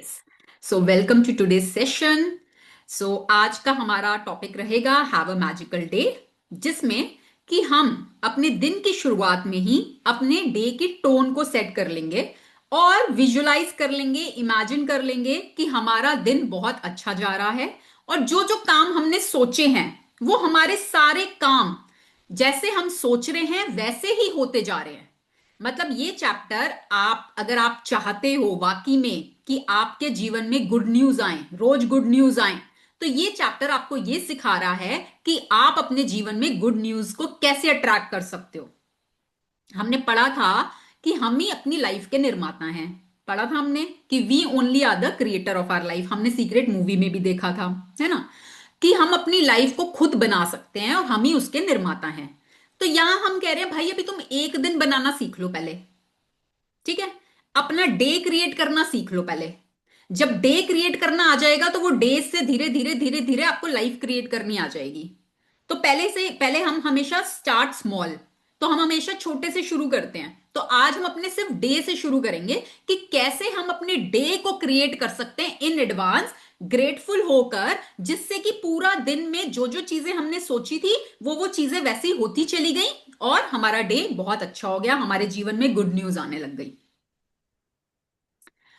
Yes. So welcome to today session. So आज का हमारा टॉपिक रहेगा हैव अ मैजिकल डे, जिसमें कि हम अपने दिन की शुरुआत में ही अपने डे की टोन को सेट कर लेंगे और विजुलाइज कर लेंगे, इमेजिन कर लेंगे कि हमारा दिन बहुत अच्छा जा रहा है और जो जो काम हमने सोचे हैं वो हमारे सारे काम जैसे हम सोच रहे हैं वैसे ही होते जा रहे हैं। मतलब ये चैप्टर आप अगर आप चाहते हो वाकई में कि आपके जीवन में गुड न्यूज आए, रोज गुड न्यूज आए, तो ये चैप्टर आपको ये सिखा रहा है कि आप अपने जीवन में गुड न्यूज को कैसे अट्रैक्ट कर सकते हो। हमने पढ़ा था कि हम ही अपनी लाइफ के निर्माता हैं। पढ़ा था हमने कि we only are the creator of our life. हमने सीक्रेट मूवी में भी देखा था, है ना, कि हम अपनी लाइफ को खुद बना सकते हैं और हम ही उसके निर्माता हैं। तो यहां हम कह रहे हैं भाई अभी तुम एक दिन बनाना सीख लो पहले। ठीक है, अपना डे क्रिएट करना सीख लो पहले। जब डे क्रिएट करना आ जाएगा तो वो डे से धीरे धीरे धीरे धीरे आपको लाइफ क्रिएट करनी आ जाएगी। तो पहले हम हमेशा स्टार्ट स्मॉल, तो हम हमेशा छोटे से शुरू करते हैं। तो आज हम अपने सिर्फ डे से शुरू करेंगे कि कैसे हम अपने डे को क्रिएट कर सकते हैं इन एडवांस, ग्रेटफुल होकर, जिससे कि पूरा दिन में जो जो चीजें हमने सोची थी वो चीजें वैसी होती चली गई और हमारा डे बहुत अच्छा हो गया, हमारे जीवन में गुड न्यूज आने लग गई।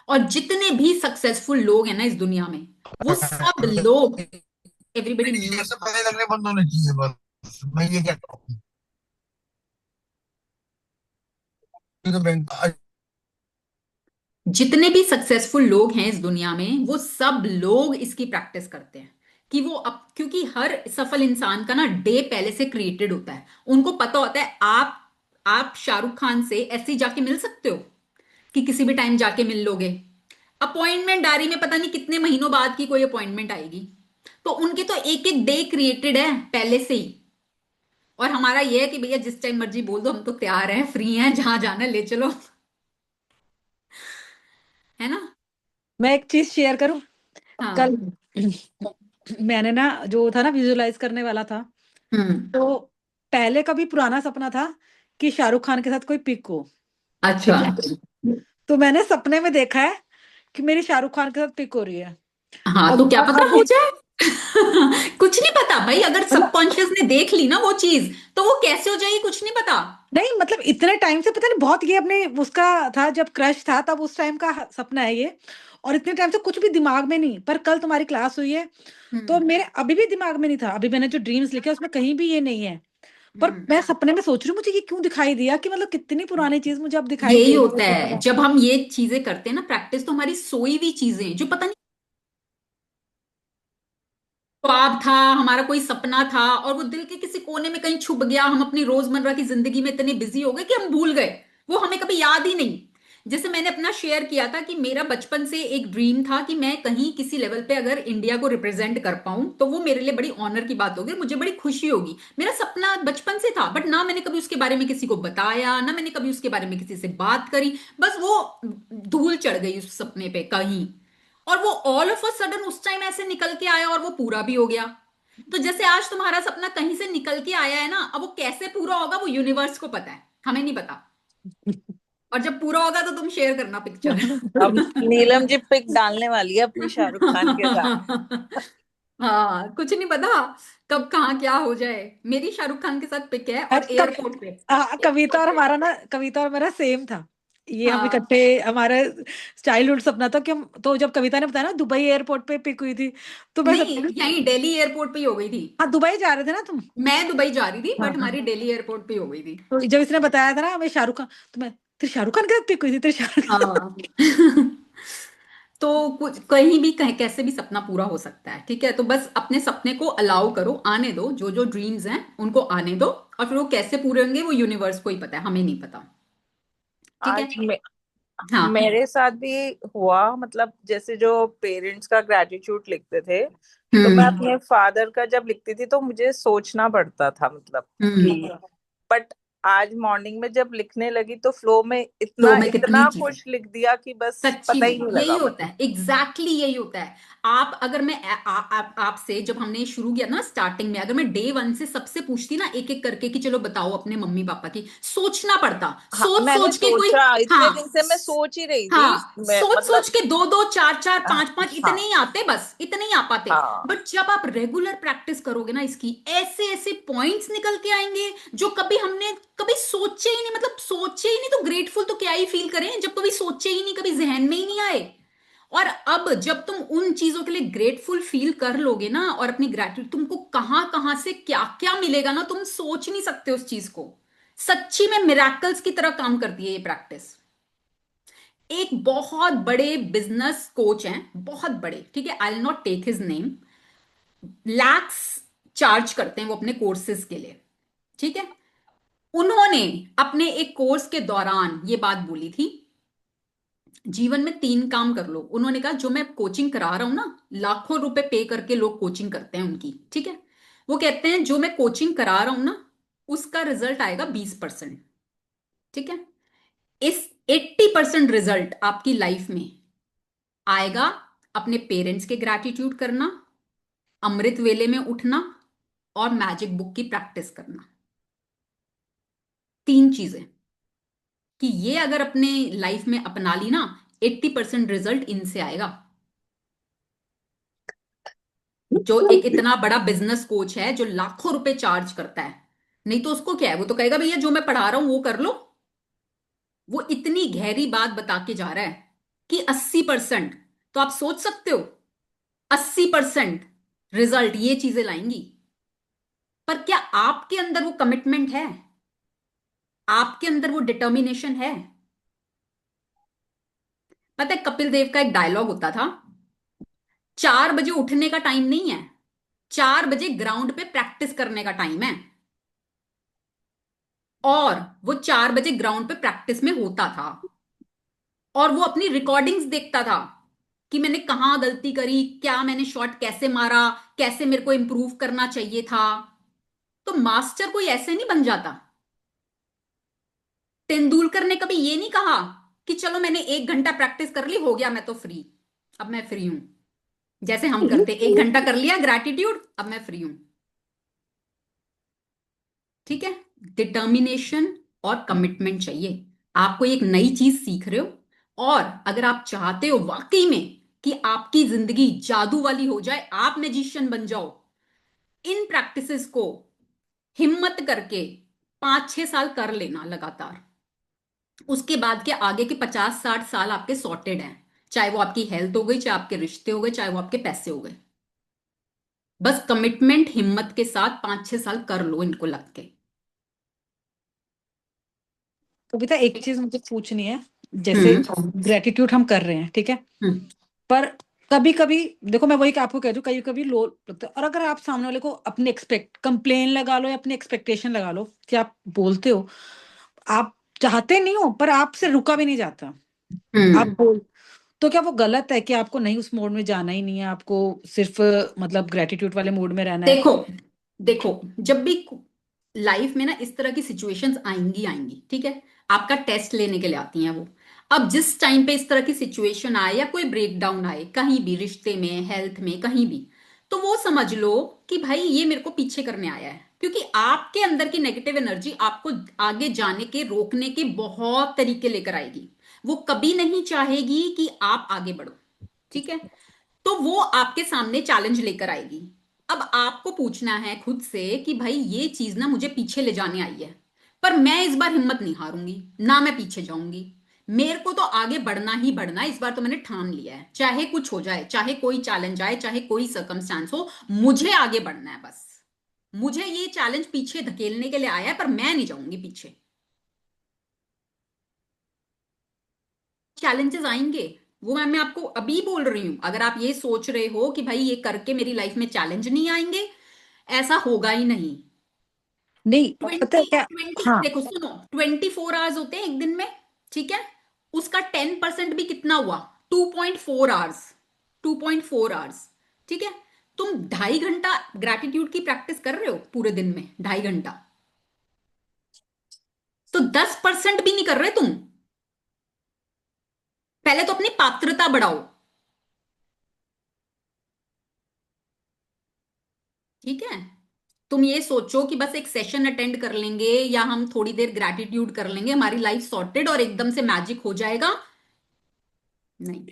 और जितने भी सक्सेसफुल लोग हैं ना इस दुनिया में, वो सब लोग, एवरीबडी ये म्यूट। सब पहले लगने बंद होने चाहिए बस, मैं ये कहता हूँ। ये तो बैंक जितने भी सक्सेसफुल लोग हैं इस दुनिया में वो सब लोग इसकी प्रैक्टिस करते हैं कि वो अब, क्योंकि हर सफल इंसान का ना डे पहले से क्रिएटेड होता है। उनको पता होता है आप शाहरुख खान से ऐसे ही जाके मिल सकते हो कि किसी भी टाइम जाके मिल लोगे। अपॉइंटमेंट डायरी में पता नहीं कितने महीनों बाद की कोई अपॉइंटमेंट आएगी। तो उनके तो एक एक डे क्रिएटेड है पहले से ही। और हमारा ये है कि भैया जिस टाइम मर्जी बोल दो, हम तो तैयार हैं, फ्री हैं, जहां जाना है ले चलो। है ना। मैं एक चीज शेयर करूं। कल हाँ। मैंने ना जो था ना विजुलाइज करने वाला था, हम्म। तो पहले का भी पुराना सपना था कि शाहरुख खान के साथ कोई पिक हो। अच्छा। ठीक है, तो मैंने सपने में देखा है कि मेरी शाहरुख खान के साथ पिक हो रही है। हाँ तो अब क्या पता हो अभी जाए। कुछ नहीं पता भाई, अगर मतलब सबकॉन्शियस ने देख ली ना वो चीज तो वो कैसे हो जाएगी कुछ नहीं पता। नहीं, मतलब इतने टाइम से पता नहीं, बहुत ये अपने उसका था जब क्रश था तब उस टाइम का सपना है ये। और इतने टाइम से कुछ भी दिमाग में नहीं, पर कल तुम्हारी क्लास हुई है तो हम्म। मेरे अभी भी दिमाग में नहीं था। अभी मैंने जो ड्रीम्स लिखे उसमें कहीं भी ये नहीं है। पर हम्म। मैं सपने में सोच रही हूँ मुझे ये क्यों दिखाई दिया, कि मतलब कितनी पुरानी चीज मुझे अब दिखाई यही दे रही है होता है दोबारा। जब हम ये चीजें करते हैं ना प्रैक्टिस, तो हमारी सोई हुई चीजें जो पता नहीं ख्वाब था, हमारा कोई सपना था और वो दिल के किसी कोने में कहीं छुप गया, हम अपनी रोजमर्रा की जिंदगी में इतने बिजी हो गए कि हम भूल गए, वो हमें कभी याद ही नहीं। जैसे मैंने अपना शेयर किया था कि मेरा बचपन से एक ड्रीम था कि मैं कहीं किसी लेवल पे अगर इंडिया को रिप्रेजेंट कर पाऊं तो वो मेरे लिए बड़ी ऑनर की बात होगी, मुझे बड़ी खुशी होगी। मेरा सपना बचपन से था, बट ना मैंने कभी उसके बारे में किसी को बताया, ना मैंने कभी उसके बारे में किसी से बात करी। बस वो धूल चढ़ गई उस सपने पे कहीं। और वो ऑल ऑफ अ सडन उस टाइम ऐसे निकल के आया और वो पूरा भी हो गया। तो जैसे आज तुम्हारा सपना कहीं से निकल के आया है ना, अब वो कैसे पूरा होगा वो यूनिवर्स को पता है, हमें नहीं पता। और जब पूरा होगा तो तुम शेयर करना पिक्चर। अब नीलम जी पिक डालने वाली है अपनी शाहरुख खान के साथ। हाँ, कुछ नहीं पता कब कहाँ क्या हो जाए। मेरी शाहरुख खान के साथ पिक है और आज एयरपोर्ट पे। कविता और हमारा ना, कविता और मेरा सेम था। ये हम हाँ। इकट्ठे, हमारे चाइल्डहुड सपना था कि हम, तो जब कविता ने बताया ना दुबई एयरपोर्ट पे पिक हुई थी, तो मैं नहीं, सच। यहीं दिल्ली एयरपोर्ट पे ही हो गई थी। हाँ, दुबई जा रहे थे ना तुम। मैं दुबई जा रही थी हाँ बट हाँ। हमारी दिल्ली एयरपोर्ट पे ही हो गई थी। तो जब इसने बताया था ना हमें शाहरुख खान, तो मैं, तेरे शाहरुख खान के साथ पिक हुई थी, तेरे शाहरुख। हाँ। तो कुछ कहीं भी कहीं कैसे भी सपना पूरा हो सकता है, ठीक है। तो बस अपने सपने को अलाउ करो, आने दो, जो जो ड्रीम्स हैं उनको आने दो। और फिर वो कैसे पूरे होंगे वो यूनिवर्स को ही पता है, हमें नहीं पता। ठीक है। आज हाँ। मेरे साथ भी हुआ, मतलब जैसे जो पेरेंट्स का ग्रेटिट्यूड लिखते थे, तो मैं हम्म। अपने फादर का जब लिखती थी तो मुझे सोचना पड़ता था, मतलब हम्म। कि बट आज मॉर्निंग में जब लिखने लगी तो फ्लो में फ्लो इतना में कितनी इतना चीजें, कुछ लिख दिया कि बस सच्ची पता में ही नहीं यही लगा होता मुझे। है, एग्जैक्टली यही होता है। आप अगर मैं आपसे जब हमने शुरू किया ना स्टार्टिंग में, अगर मैं डे वन से सबसे पूछती ना एक एक करके कि चलो बताओ अपने मम्मी पापा की, सोचना पड़ता, हाँ, सोच मैंने सोच के कोई, सोचा, इतने हाँ दिन से मैं सोच ही रही थी। हाँ, मैं सोच सोच मतलब के दो दो चार चार पांच पांच इतने हाँ ही आते, बस इतने ही आ पाते। हाँ बट जब आप रेगुलर प्रैक्टिस करोगे ना इसकी, ऐसे ऐसे पॉइंट्स निकल के आएंगे जो कभी हमने कभी सोचे ही नहीं, मतलब सोचे ही नहीं तो ग्रेटफुल तो क्या ही फील करें जब कभी सोचे ही नहीं, कभी जहन में ही नहीं आए। और अब जब तुम उन चीजों के लिए ग्रेटफुल फील कर लोगे ना, और अपनी ग्रेटिट्यूड, तुमको कहां कहां से क्या क्या मिलेगा ना, तुम सोच नहीं सकते उस चीज को। सच्ची में मिराकल्स की तरह काम करती है ये प्रैक्टिस। एक बहुत बड़े बिजनेस कोच हैं, बहुत बड़े, ठीक है, I will not take his name, lakhs charge करते हैं वो अपने कोर्सेज के लिए, ठीक है। उन्होंने अपने एक कोर्स के दौरान ये बात बोली थी, जीवन में 3 काम कर लो। उन्होंने कहा जो मैं कोचिंग करा रहा हूं ना, लाखों रुपए पे करके लोग कोचिंग करते हैं उनकी, ठीक है। वो कहते हैं जो मैं कोचिंग करा रहा हूं ना, उसका रिजल्ट आएगा 20%, ठीक है। इस 80% रिजल्ट आपकी लाइफ में आएगा अपने पेरेंट्स के ग्रैटिट्यूड करना, अमृत वेले में उठना, और मैजिक बुक की प्रैक्टिस करना। 3 चीजें कि ये अगर अपने लाइफ में अपना ली ना, 80% रिजल्ट इनसे आएगा। जो एक इतना बड़ा बिजनेस कोच है जो लाखों रुपए चार्ज करता है, नहीं तो उसको क्या है, वो तो कहेगा भैया जो मैं पढ़ा रहा हूं वो कर लो। वो इतनी गहरी बात बता के जा रहा है कि 80%, तो आप सोच सकते हो 80% रिजल्ट ये चीजें लाएंगी। पर क्या आपके अंदर वो कमिटमेंट है, आपके अंदर वो डिटर्मिनेशन है? पता है कपिल देव का एक डायलॉग होता था, 4 बजे उठने का टाइम नहीं है, 4 बजे ग्राउंड पे प्रैक्टिस करने का टाइम है। और वो 4 बजे ग्राउंड पे प्रैक्टिस में होता था, और वो अपनी रिकॉर्डिंग्स देखता था कि मैंने कहां गलती करी, क्या मैंने शॉट कैसे मारा, कैसे मेरे को इंप्रूव करना चाहिए था। तो मास्टर कोई ऐसे नहीं बन जाता। तेंदुलकर ने कभी ये नहीं कहा कि चलो मैंने 1 घंटा प्रैक्टिस कर ली, हो गया मैं तो फ्री, अब मैं फ्री हूं। जैसे हम करते 1 घंटा कर लिया ग्रैटिट्यूड, अब मैं फ्री हूं, ठीक है। डिटर्मिनेशन और कमिटमेंट चाहिए। आप कोई एक नई चीज सीख रहे हो, और अगर आप चाहते हो वाकई में कि आपकी जिंदगी जादू वाली हो जाए, आप मैजिशियन बन जाओ, इन प्रैक्टिसेस को हिम्मत करके 5-6 साल कर लेना लगातार। उसके बाद के आगे के 50-60 साल आपके सॉर्टेड हैं, चाहे वो आपकी हेल्थ हो गई, चाहे आपके रिश्ते हो गए, चाहे वो आपके पैसे हो गए। बस कमिटमेंट हिम्मत के साथ 5-6 साल कर लो इनको लग के। कविता, एक चीज मुझे पूछनी है। जैसे हम्म ग्रेटिट्यूड हम कर रहे हैं, ठीक है, हम्म पर कभी कभी देखो, मैं वही आपको कह रही हूँ, कभी कभी लो लगता है। और अगर आप सामने वाले को अपने कंप्लेन लगा लो या अपनी एक्सपेक्टेशन लगा लो कि आप बोलते हो, आप चाहते नहीं हो पर आपसे रुका भी नहीं जाता, आप हम्म बोल, तो क्या वो गलत है कि आपको नहीं उस मोड में जाना ही नहीं है, आपको सिर्फ मतलब ग्रेटिट्यूड वाले मोड में रहना है? देखो देखो, जब भी लाइफ में ना इस तरह की सिचुएशंस आएंगी आएंगी, ठीक है, आपका टेस्ट लेने के लिए आती हैं वो। अब जिस टाइम पे इस तरह की सिचुएशन आए या कोई ब्रेकडाउन आए कहीं भी, रिश्ते में, हेल्थ में, कहीं भी, तो वो समझ लो कि भाई ये मेरे को पीछे करने आया है, क्योंकि आपके अंदर की नेगेटिव एनर्जी आपको आगे जाने के, रोकने के बहुत तरीके लेकर आएगी। वो कभी नहीं चाहेगी कि आप आगे बढ़ो, ठीक है। तो वो आपके सामने चैलेंज लेकर आएगी। अब आपको पूछना है खुद से कि भाई ये चीज ना मुझे पीछे ले जाने आई है, पर मैं इस बार हिम्मत नहीं हारूंगी, ना मैं पीछे जाऊंगी, मेरे को तो आगे बढ़ना ही बढ़ना है। इस बार तो मैंने ठान लिया है, चाहे कुछ हो जाए, चाहे कोई चैलेंज आए, चाहे कोई सर्कमस्टांस हो, मुझे आगे बढ़ना है बस। मुझे ये चैलेंज पीछे धकेलने के लिए आया है, पर मैं नहीं जाऊंगी पीछे। चैलेंजेस आएंगे, वो मैं आपको अभी बोल रही हूं। अगर आप ये सोच रहे हो कि भाई ये करके मेरी लाइफ में चैलेंज नहीं आएंगे, ऐसा होगा ही नहीं। नहीं, पता है 20 क्या? 20 हाँ, देखो सुनो, 24 आवर्स होते हैं एक दिन में, ठीक है। उसका 10% भी कितना हुआ? 2.4 आवर्स, 2.4 आवर्स, ठीक है। तुम 2.5 घंटा ग्रैटिट्यूड की प्रैक्टिस कर रहे हो पूरे दिन में, 2.5 घंटा। तो 10% भी नहीं कर रहे तुम। पहले तो अपनी पात्रता बढ़ाओ। ठीक है। तुम ये सोचो कि बस एक सेशन अटेंड कर लेंगे या हम थोड़ी देर ग्रैटिट्यूड कर लेंगे हमारी लाइफ सॉर्टेड और एकदम से मैजिक हो जाएगा। नहीं।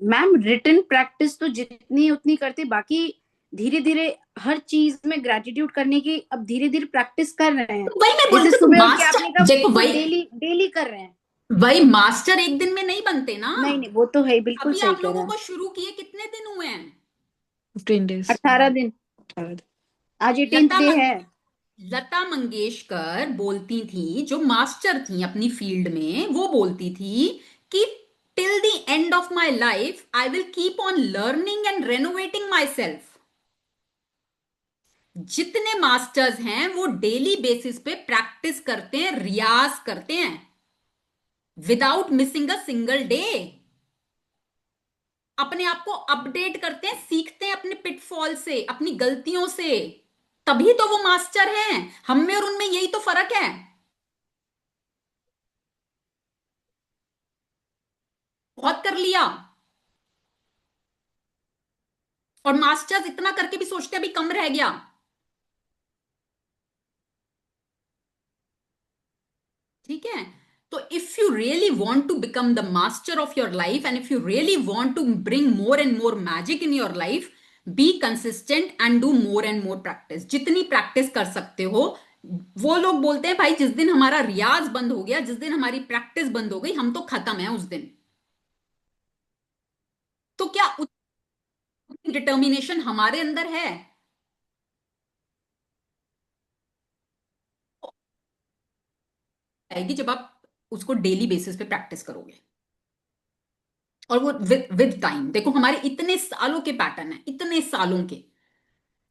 मैम रिटन प्रैक्टिस तो जितनी उतनी करते, बाकी धीरे धीरे हर चीज में ग्रेटिट्यूड करने की अब धीरे धीरे प्रैक्टिस कर रहे हैं। तो वही मैं जैसे बोलती हूँ सुबह उठ के मास्टर, आपने कहा देखो वो वही डेली डेली कर रहे हैं। वही मास्टर एक दिन में नहीं बनते ना। नहीं नहीं, वो तो है, बिल्कुल अभी सही आप कह रहे लोगों हैं। को शुरू किए कितने दिन हुए हैं? 15 days। 18 दिन। 18 दिन। आज 18th लता डे मंग है। लता मंगेशकर बोलती थी, जो मास्टर थी अपनी फील्ड में, वो बोलती थी कि till the end of my life I will keep on learning and renovating my self. जितने मास्टर्स हैं वो डेली बेसिस पे प्रैक्टिस करते हैं, रियाज करते हैं, without missing a single day. अपने आप को अपडेट करते हैं, सीखते हैं अपने पिटफॉल से, अपनी गलतियों से। तभी तो वो मास्टर हैं। हम में और उनमें यही तो फर्क है। बहुत कर लिया। और मास्टर्स इतना करके भी सोचते अभी कम रह गया। ठीक है। तो if you really want to become the master of your life and if you really want to bring more and more magic in your life, be consistent and do more and more practice. जितनी practice कर सकते हो। वो लोग बोलते हैं भाई जिस दिन हमारा रियाज बंद हो गया, जिस दिन हमारी प्रैक्टिस बंद हो गई, हम तो खत्म है उस दिन। तो क्या उतनी डिटर्मिनेशन हमारे अंदर है? आएगी जब आप उसको डेली बेसिस पे प्रैक्टिस करोगे। और वो विद टाइम, देखो हमारे इतने सालों के पैटर्न है, इतने सालों के।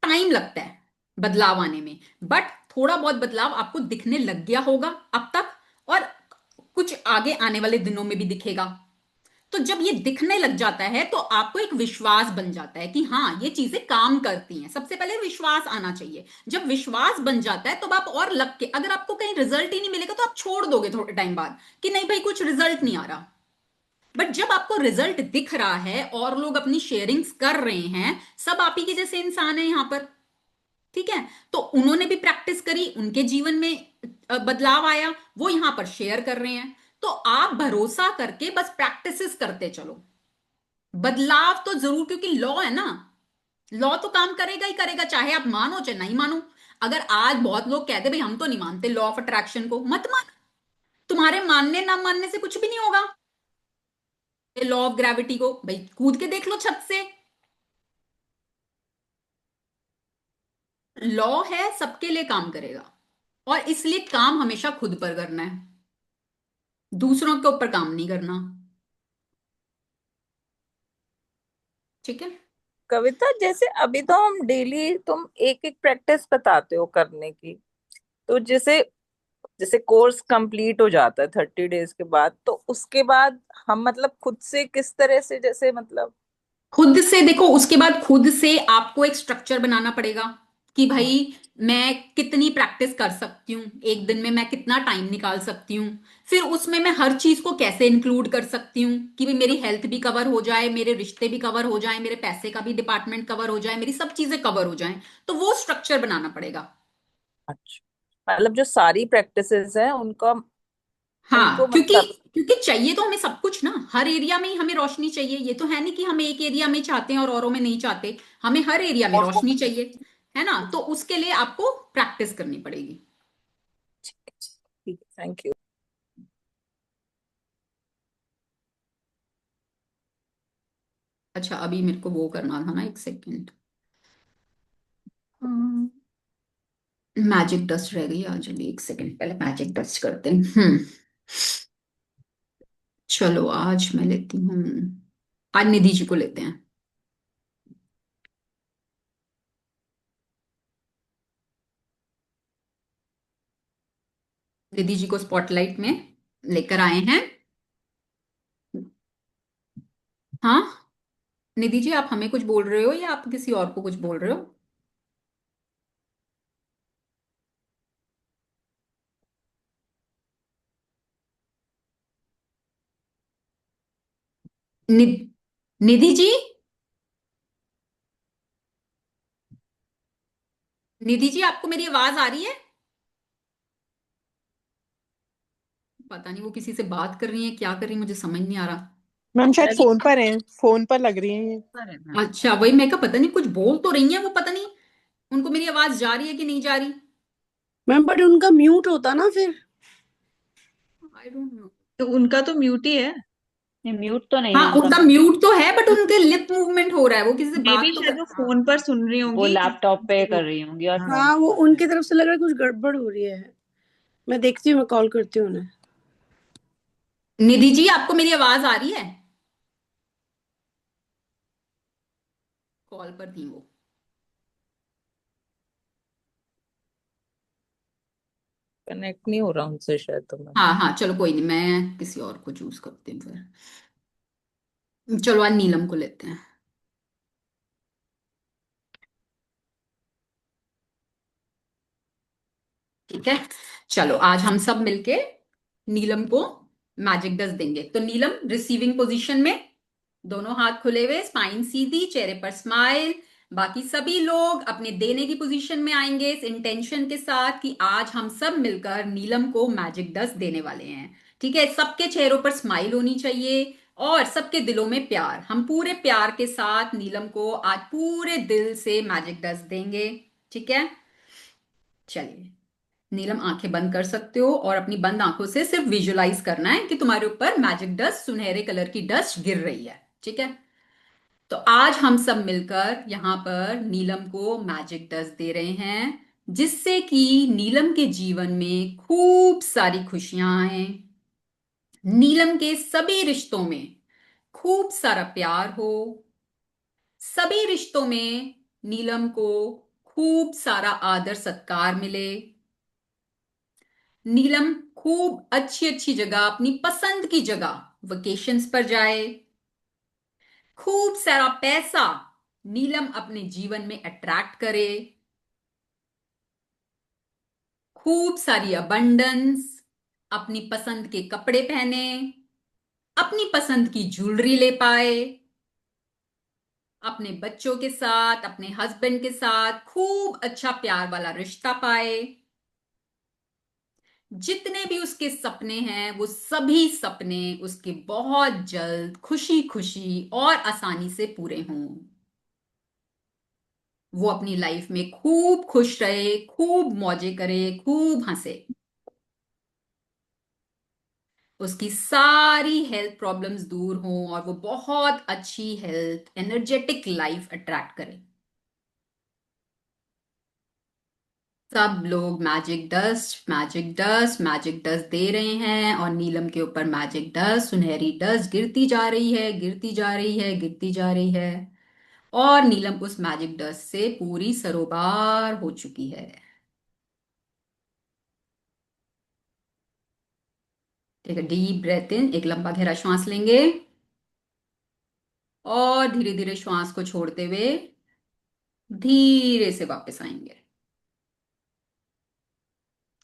टाइम लगता है बदलाव आने में, बट थोड़ा बहुत बदलाव आपको दिखने लग गया होगा अब तक, और कुछ आगे आने वाले दिनों में भी दिखेगा। तो जब ये दिखने लग जाता है तो आपको एक विश्वास बन जाता है कि हाँ ये चीजें काम करती हैं। सबसे पहले विश्वास आना चाहिए। जब विश्वास बन जाता है तो आप और लग के, अगर आपको कहीं रिजल्ट ही नहीं मिलेगा तो आप छोड़ दोगे थोड़े टाइम बाद कि नहीं भाई कुछ रिजल्ट नहीं आ रहा। बट जब आपको रिजल्ट दिख रहा है और लोग अपनी शेयरिंग्स कर रहे हैं, सब आप ही के जैसे इंसान है यहां पर। ठीक है। तो उन्होंने भी प्रैक्टिस करी, उनके जीवन में बदलाव आया, वो यहां पर शेयर कर रहे हैं। तो आप भरोसा करके बस प्रैक्टिसेस करते चलो। बदलाव तो जरूर, क्योंकि लॉ है ना। लॉ तो काम करेगा ही करेगा, चाहे आप मानो चाहे नहीं मानो। अगर आज बहुत लोग कहते भाई हम तो नहीं मानते लॉ ऑफ अट्रैक्शन को, मत मान। तुम्हारे मानने ना मानने से कुछ भी नहीं होगा। लॉ ऑफ ग्रेविटी को भाई कूद के देख लो छत से। लॉ है, सबके लिए काम करेगा। और इसलिए काम हमेशा खुद पर करना है, दूसरों के ऊपर काम नहीं करना। ठीक है। कविता, जैसे अभी तो हम डेली तुम एक एक प्रैक्टिस बताते हो करने की, तो जैसे जैसे कोर्स कंप्लीट हो जाता है 30 डेज के बाद, तो उसके बाद हम मतलब खुद से किस तरह से, जैसे मतलब। खुद से देखो, उसके बाद खुद से आपको एक स्ट्रक्चर बनाना पड़ेगा कि भाई मैं कितनी प्रैक्टिस कर सकती हूँ एक दिन में, मैं कितना टाइम निकाल सकती हूँ। फिर उसमें मैं हर चीज को कैसे इंक्लूड कर सकती हूँ कि भाई मेरी हेल्थ भी कवर हो जाए, मेरे रिश्ते भी कवर हो जाए, मेरे पैसे का भी डिपार्टमेंट कवर हो जाए, मेरी सब चीजें कवर हो जाएं। तो वो स्ट्रक्चर बनाना पड़ेगा। अच्छा, मतलब जो सारी प्रैक्टिसेस हैं उनका, उनको हाँ, क्योंकि मतलब। क्योंकि चाहिए तो हमें सब कुछ ना, हर एरिया में ही हमें रोशनी चाहिए। ये तो है नहीं कि हम एक एरिया में चाहते हैं और औरों में नहीं चाहते। हमें हर एरिया में और वो रोशनी चाहिए, है ना। तो उसके लिए आपको प्रैक्टिस करनी पड़ेगी। ठीक है, थैंक यू। अच्छा, अभी मेरे को वो करना था ना, एक सेकेंड। मैजिक डस्ट रह गई आज, अभी एक सेकेंड पहले मैजिक डस्ट करते हैं। चलो आज मैं लेती हूँ, आज निधि जी को लेते हैं। निधि जी को स्पॉटलाइट में लेकर आए हैं। हाँ, निधि जी आप हमें कुछ बोल रहे हो या आप किसी और को कुछ बोल रहे हो? नि, निधि जी, निधि जी आपको मेरी आवाज आ रही है? पता नहीं वो किसी से बात कर रही है, क्या कर रही है, मुझे समझ नहीं आ रहा। मैम शायद रवि फोन पर हैं, फोन पर लग रही हैं ये। पर है मैम। अच्छा, वही मैं कहा पता नहीं कुछ बोल तो रही है वो, पता नहीं उनको मेरी आवाज जा रही है कि नहीं जा रही। मैम बट उनका म्यूट होता ना फिर। I don't know. तो उनका तो म्यूट ही है। नहीं, म्यूट तो नहीं है हाँ उनका। उनका म्यूट तो है, बट उनके लिप मूवमेंट हो रहा है, वो किसी से मे बी बात तो शायद कर। वो फोन पर सुन रही वो होंगी लैपटॉप पे वो। कर रही होंगी और हाँ फोन हाँ वो पे कर रही उनकी तरफ से लग रहा है कुछ गड़बड़ हो रही है। मैं देखती हूँ, मैं कॉल करती हूँ उन्हें। निधि जी आपको मेरी आवाज आ रही है? कॉल पर थी वो। कनेक्ट नहीं हो रहा उनसे शायद, तो मैं हाँ हाँ चलो कोई नहीं, मैं किसी और को चूज करती हूँ फिर। चलो आज नीलम को लेते हैं। ठीक है, चलो आज हम सब मिलके नीलम को मैजिक डस्ट देंगे। तो नीलम रिसीविंग पोजीशन में, दोनों हाथ खुले हुए, स्पाइन सीधी, चेहरे पर स्माइल। बाकी सभी लोग अपने देने की पोजीशन में आएंगे इस इंटेंशन के साथ कि आज हम सब मिलकर नीलम को मैजिक डस्ट देने वाले हैं। ठीक है, सबके चेहरों पर स्माइल होनी चाहिए और सबके दिलों में प्यार। हम पूरे प्यार के साथ नीलम को आज पूरे दिल से मैजिक डस्ट देंगे। ठीक है, चलिए नीलम आंखें बंद कर सकते हो और अपनी बंद आंखों से सिर्फ विजुलाइज करना है कि तुम्हारे ऊपर मैजिक डस्ट, सुनहरे कलर की डस्ट गिर रही है। ठीक है, तो आज हम सब मिलकर यहां पर नीलम को मैजिक डस्ट दे रहे हैं, जिससे कि नीलम के जीवन में खूब सारी खुशियां आए, नीलम के सभी रिश्तों में खूब सारा प्यार हो, सभी रिश्तों में नीलम को खूब सारा आदर सत्कार मिले, नीलम खूब अच्छी अच्छी जगह, अपनी पसंद की जगह वेकेशंस पर जाए, खूब सारा पैसा नीलम अपने जीवन में अट्रैक्ट करे, खूब सारी अबंडेंस, अपनी पसंद के कपड़े पहने, अपनी पसंद की ज्वेलरी ले पाए, अपने बच्चों के साथ, अपने हस्बैंड के साथ खूब अच्छा प्यार वाला रिश्ता पाए, जितने भी उसके सपने हैं वो सभी सपने उसके बहुत जल्द खुशी खुशी और आसानी से पूरे हों, वो अपनी लाइफ में खूब खुश रहे, खूब मौजे करे, खूब हंसे, उसकी सारी हेल्थ प्रॉब्लम्स दूर हों और वो बहुत अच्छी हेल्थ, एनर्जेटिक लाइफ अट्रैक्ट करे। सब लोग magic dust, magic dust, magic dust दे रहे हैं और नीलम के ऊपर मैजिक डस्ट, सुनहरी डस्ट गिरती जा रही है, गिरती जा रही है, गिरती जा रही है और नीलम उस मैजिक डस्ट से पूरी सरोबार हो चुकी है। ठीक है, डीप ब्रेथ इन, एक लंबा गहरा श्वास लेंगे और धीरे धीरे श्वास को छोड़ते हुए धीरे से वापस आएंगे।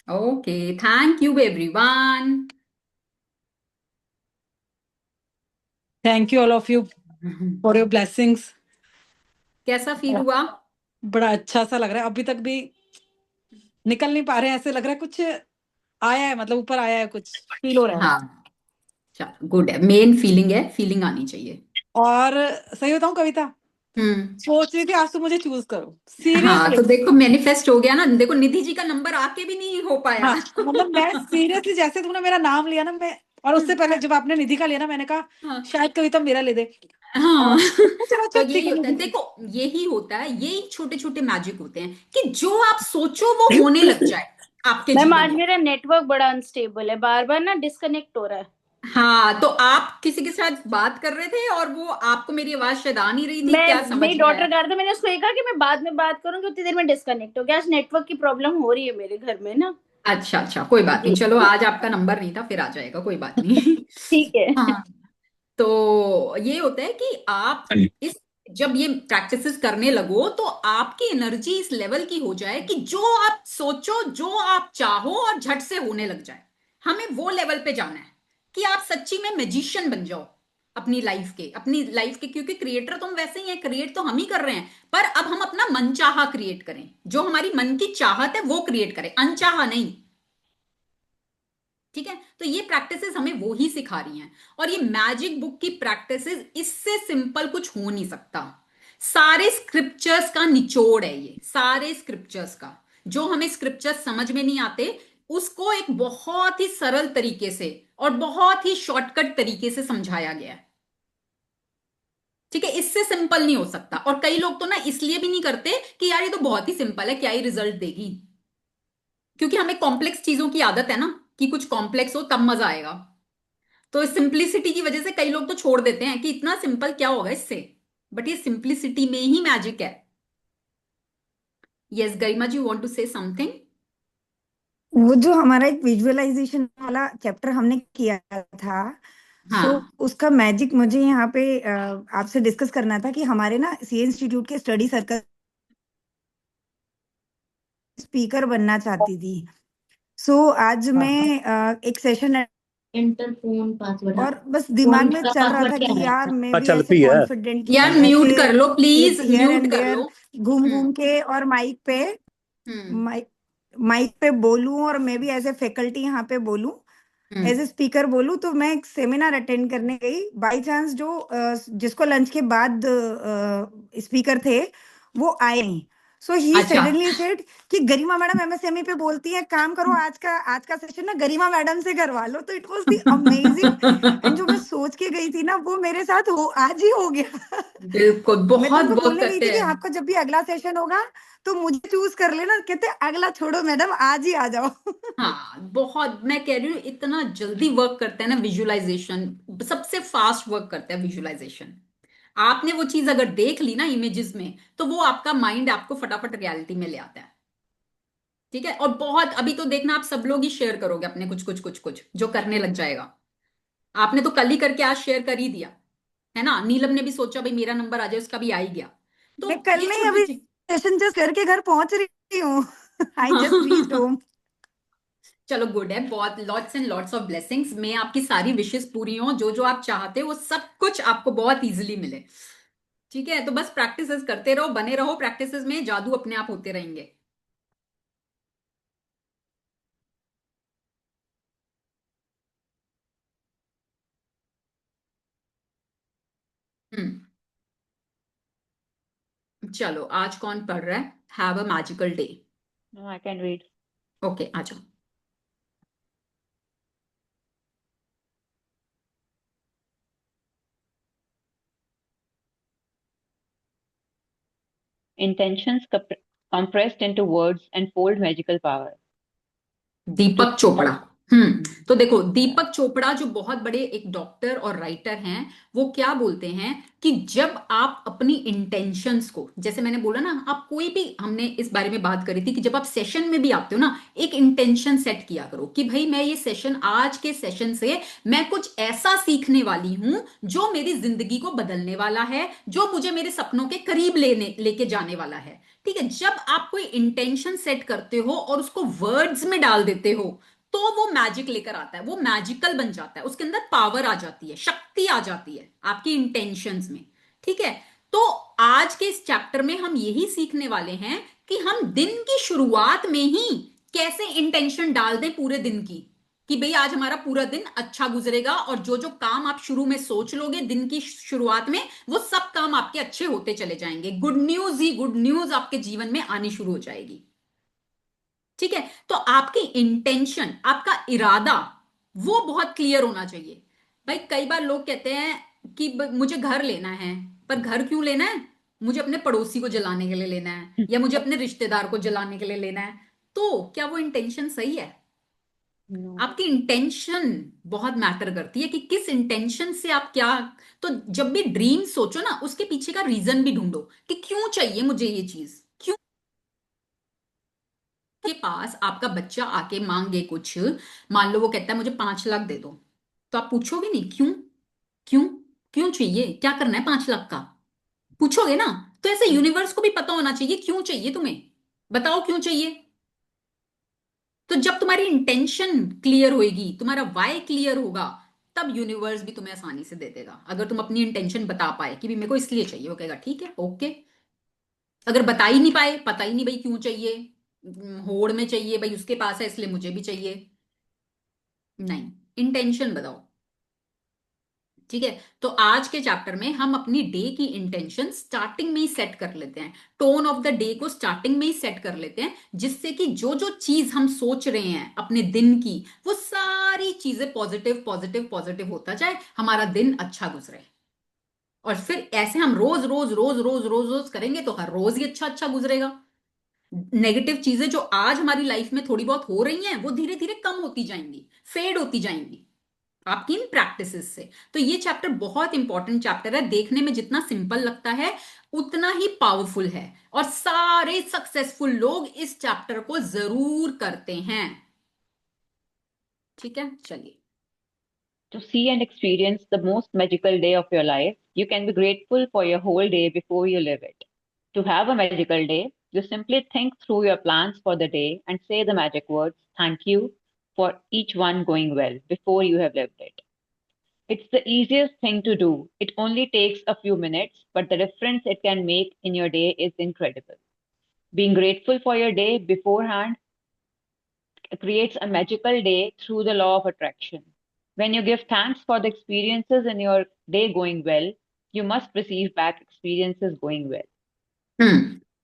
Okay, thank you everyone. Thank you all of you for your blessings. कैसा फील हुआ? बड़ा अच्छा सा लग रहा है, अभी तक भी निकल नहीं पा रहे हैं, ऐसे लग रहा है कुछ आया है, मतलब ऊपर आया है, कुछ फील हो रहा है। हाँ चलो गुड है, मेन फीलिंग है, फीलिंग आनी चाहिए। और सही बताऊं कविता, सोच रही थी आज तुम मुझे चूज करो हाँ सीरियसली। तो देखो मैनिफेस्ट हो गया ना, देखो निधि जी का नंबर आके भी नहीं हो पाया। हाँ मतलब मैं सीरियसली, जैसे तुमने मेरा नाम लिया ना, मैं और उससे पहले जब आपने निधि का लिया ना, मैंने कहा हाँ शायद कविता मेरा ले दे। हाँ और चलो तो अच्छा ठीक यही है होता है, निधि। देखो यही होता है, यही छोटे छोटे मैजिक होते हैं कि जो आप सोचो वो होने लग जाए आपके मैम जीवन आज में। मेरा नेटवर्क बड़ा अनस्टेबल है, बार बार ना डिस्कनेक्ट हो रहा है। हाँ तो आप किसी के साथ बात कर रहे थे और वो आपको मेरी आवाज शायद आ नहीं रही थी, मैं क्या समझ मेरी नहीं डॉटर आया? कह रहा था, मैंने उसको ये कहा कि मैं बाद में बात करूंगी, उतनी देर में डिस्कनेक्ट हो गया। आज नेटवर्क की प्रॉब्लम हो रही है मेरे घर में ना। अच्छा अच्छा कोई बात नहीं, जी चलो आज आपका नंबर नहीं था, फिर आ जाएगा, कोई बात नहीं। ठीक है। हाँ तो ये होता है कि आप इस, जब ये प्रैक्टिसेस करने लगो तो आपकी एनर्जी इस लेवल की हो जाए कि जो आप सोचो, जो आप चाहो और झट से होने लग जाए। हमें वो लेवल पे जाना है कि आप सच्ची में मैजिशियन बन जाओ, अपनी लाइफ के, क्योंकि क्रिएटर तो हम वैसे ही हैं, क्रिएट तो हम ही कर रहे हैं, पर अब हम अपना मनचाहा क्रिएट करें, जो हमारी मन की चाहत है वो क्रिएट करें, अनचाहा नहीं। ठीक है, तो ये प्रैक्टिसेस हमें वो ही सिखा रही हैं। और ये मैजिक बुक की प्रैक्टिसेस, इससे सिंपल कुछ हो नहीं सकता। सारे स्क्रिप्चर्स का निचोड़ है ये, सारे स्क्रिप्चर्स का। जो हमें स्क्रिप्चर्स समझ में नहीं आते, उसको एक बहुत ही सरल तरीके से और बहुत ही शॉर्टकट तरीके से समझाया गया है। ठीक है, इससे सिंपल नहीं हो सकता। और कई लोग तो ना इसलिए भी नहीं करते कि यार ये तो बहुत ही सिंपल है, क्या ही रिजल्ट देगी, क्योंकि हमें कॉम्प्लेक्स चीजों की आदत है ना, कि कुछ कॉम्प्लेक्स हो तब मजा आएगा। तो सिंप्लिसिटी की वजह से कई लोग तो छोड़ देते हैं कि इतना सिंपल क्या होगा इससे, बट ये सिंप्लिसिटी में ही मैजिक है। Yes Garima ji, want to say something? वो जो हमारा एक विजुअलाइजेशन वाला चैप्टर हमने किया था, हाँ, उसका मैजिक मुझे यहाँ पे आपसे डिस्कस करना था कि हमारे ना सी इंस्टीट्यूट के स्टडी सर्कल स्पीकर बनना चाहती थी। आज मैं एक सेशन एंटर फोन पासवर्ड और बस दिमाग में चल रहा था कि यार मैं भी ऐसे कॉन्फिडेंटली यार म्यूट कर लो प्लीज, हियर म्यूट एंड कर देयर लो। घूम घूम के और माइक पे हम्म माइक पे बोलूं, और मैं भी एज ए फैकल्टी यहाँ पे बोलूं, एज ए स्पीकर बोलूं। तो मैं एक सेमिनार अटेंड करने गई, बाय चांस जो जिसको लंच के बाद स्पीकर थे वो आए नहीं। सो ही अच्छा, सडनली सेड कि गरिमा मैडम एमएसएमई पे बोलती है, काम करो आज का सेशन ना गरिमा मैडम से करवा लो। तो it was the amazing, and जो मैं सोच के गई थी ना वो मेरे साथ आज ही हो गया। बिल्कुल, मैं तो बहुत उनको वर्क बोलने गई करते थी कि हैं। आपका जब भी अगला सेशन होगा तो मुझे चूज कर लेना। कहते अगला छोड़ो मैडम, आज ही आ जाओ। हाँ, बहुत, मैं कह रही हूँ इतना जल्दी वर्क करता है ना विजुअलाइजेशन, सबसे फास्ट वर्क करता है विजुअलाइजेशन। आपने वो चीज अगर देख ली ना इमेजेस में, तो वो आपका माइंड आपको फटाफट रियलिटी में ले आता है। ठीक है, और बहुत, अभी तो देखना आप सब लोग ही शेयर करोगे अपने कुछ कुछ कुछ कुछ, जो करने लग जाएगा। आपने तो कल ही करके आज शेयर कर ही दिया है ना। नीलम ने भी सोचा भाई मेरा नंबर आ जाए, उसका भी आ ही गया। मैं तो कल ये नहीं, छोटी अभी चीज। सेशन जस्ट करके घर पहुंच रही हूँ। I just reached home. चलो गुड है, बहुत lots and lots of blessings में आपकी सारी विशेष पूरी हो, जो जो आप चाहते हो वो सब कुछ आपको बहुत इजीली मिले। ठीक है, तो बस प्रैक्टिसेस करते रहो, बने रहो प्रैक्टिसेस में, जादू अपने आप होते रहेंगे। हम्म, चलो आज कौन पढ़ रहा है? Have a magical day. No, I can read. Okay, आ जाओ। Intentions compressed into words and fold magical power. दीपक चोपड़ा। तो देखो, दीपक चोपड़ा जो बहुत बड़े एक डॉक्टर और राइटर हैं, वो क्या बोलते हैं कि जब आप अपनी इंटेंशंस को, जैसे मैंने बोला ना, आप कोई भी, हमने इस बारे में बात करी थी कि जब आप सेशन में भी आते हो ना, एक इंटेंशन सेट किया करो कि भाई मैं ये सेशन, आज के सेशन से मैं कुछ ऐसा सीखने वाली हूं जो मेरी जिंदगी को बदलने वाला है, जो मुझे मेरे सपनों के करीब लेके जाने वाला है। ठीक है, जब आप कोई इंटेंशन सेट करते हो और उसको वर्ड्स में डाल देते हो, तो वो मैजिक लेकर आता है, वो मैजिकल बन जाता है, उसके अंदर पावर आ जाती है, शक्ति आ जाती है आपकी इंटेंशंस में। ठीक है, तो आज के इस चैप्टर में हम यही सीखने वाले हैं कि हम दिन की शुरुआत में ही कैसे इंटेंशन डाल दें पूरे दिन की, कि भाई आज हमारा पूरा दिन अच्छा गुजरेगा, और जो जो काम आप शुरू में सोच लोगे दिन की शुरुआत में, वो सब काम आपके अच्छे होते चले जाएंगे। गुड न्यूज ही गुड न्यूज आपके जीवन में आनी शुरू हो जाएगी। ठीक है, तो आपकी इंटेंशन, आपका इरादा, वो बहुत क्लियर होना चाहिए। भाई कई बार लोग कहते हैं कि मुझे घर लेना है, पर घर क्यों लेना है? मुझे अपने पड़ोसी को जलाने के लिए लेना है, या मुझे अपने रिश्तेदार को जलाने के लिए लेना है। तो क्या वो इंटेंशन सही है? No. आपकी इंटेंशन बहुत मैटर करती है कि किस इंटेंशन से आप क्या। तो जब भी ड्रीम सोचो ना, उसके पीछे का रीजन भी ढूंढो कि क्यों चाहिए मुझे ये चीज, क्यों के पास आपका बच्चा आके मांगे कुछ, मान लो वो कहता है मुझे 5 लाख दे दो, तो आप पूछोगे नहीं क्यों? क्यों? क्यों चाहिए? क्या करना है 5 लाख का? पूछोगे ना। तो ऐसे यूनिवर्स को भी पता होना चाहिए क्यों चाहिए तुम्हें, बताओ क्यों चाहिए। तो जब तुम्हारी इंटेंशन क्लियर होगी, तुम्हारा वाई क्लियर होगा, तब यूनिवर्स भी तुम्हें आसानी से दे देगा। अगर तुम अपनी इंटेंशन बता पाए कि भी मेरे को इसलिए चाहिए, वो कहेगा ठीक है, ओके। अगर बता ही नहीं पाए, पता ही नहीं भाई क्यों चाहिए, होड़ में चाहिए भाई, उसके पास है इसलिए मुझे भी चाहिए, नहीं, इंटेंशन बताओ। ठीक है, तो आज के चैप्टर में हम अपनी डे की इंटेंशन स्टार्टिंग में ही सेट कर लेते हैं, टोन ऑफ द डे को स्टार्टिंग में ही सेट कर लेते हैं, जिससे कि जो जो चीज हम सोच रहे हैं अपने दिन की, वो सारी चीजें पॉजिटिव पॉजिटिव पॉजिटिव होता जाए, हमारा दिन अच्छा गुजरे। और फिर ऐसे हम रोज रोज रोज रोज रोज रोज करेंगे तो हर रोज ही अच्छा अच्छा गुजरेगा। नेगेटिव चीजें जो आज हमारी लाइफ में थोड़ी बहुत हो रही हैं, वो धीरे धीरे कम होती जाएंगी, फेड होती जाएंगी आपकी इन प्रैक्टिसेस से। तो ये चैप्टर बहुत इंपॉर्टेंट चैप्टर है, देखने में जितना सिंपल लगता है उतना ही पावरफुल है, और सारे सक्सेसफुल लोग इस चैप्टर को जरूर करते हैं। ठीक है, चलिए। To see and experience the most magical day of your life, you can be grateful for your whole day before you live it. To have a magical day, you simply think through your plans for the day and say the magic words, thank you, for each one going well before you have lived it. It's the easiest thing to do. It only takes a few minutes, but the difference it can make in your day is incredible. Being grateful for your day beforehand creates a magical day through the law of attraction. When you give thanks for the experiences in your day going well, you must receive back experiences going well.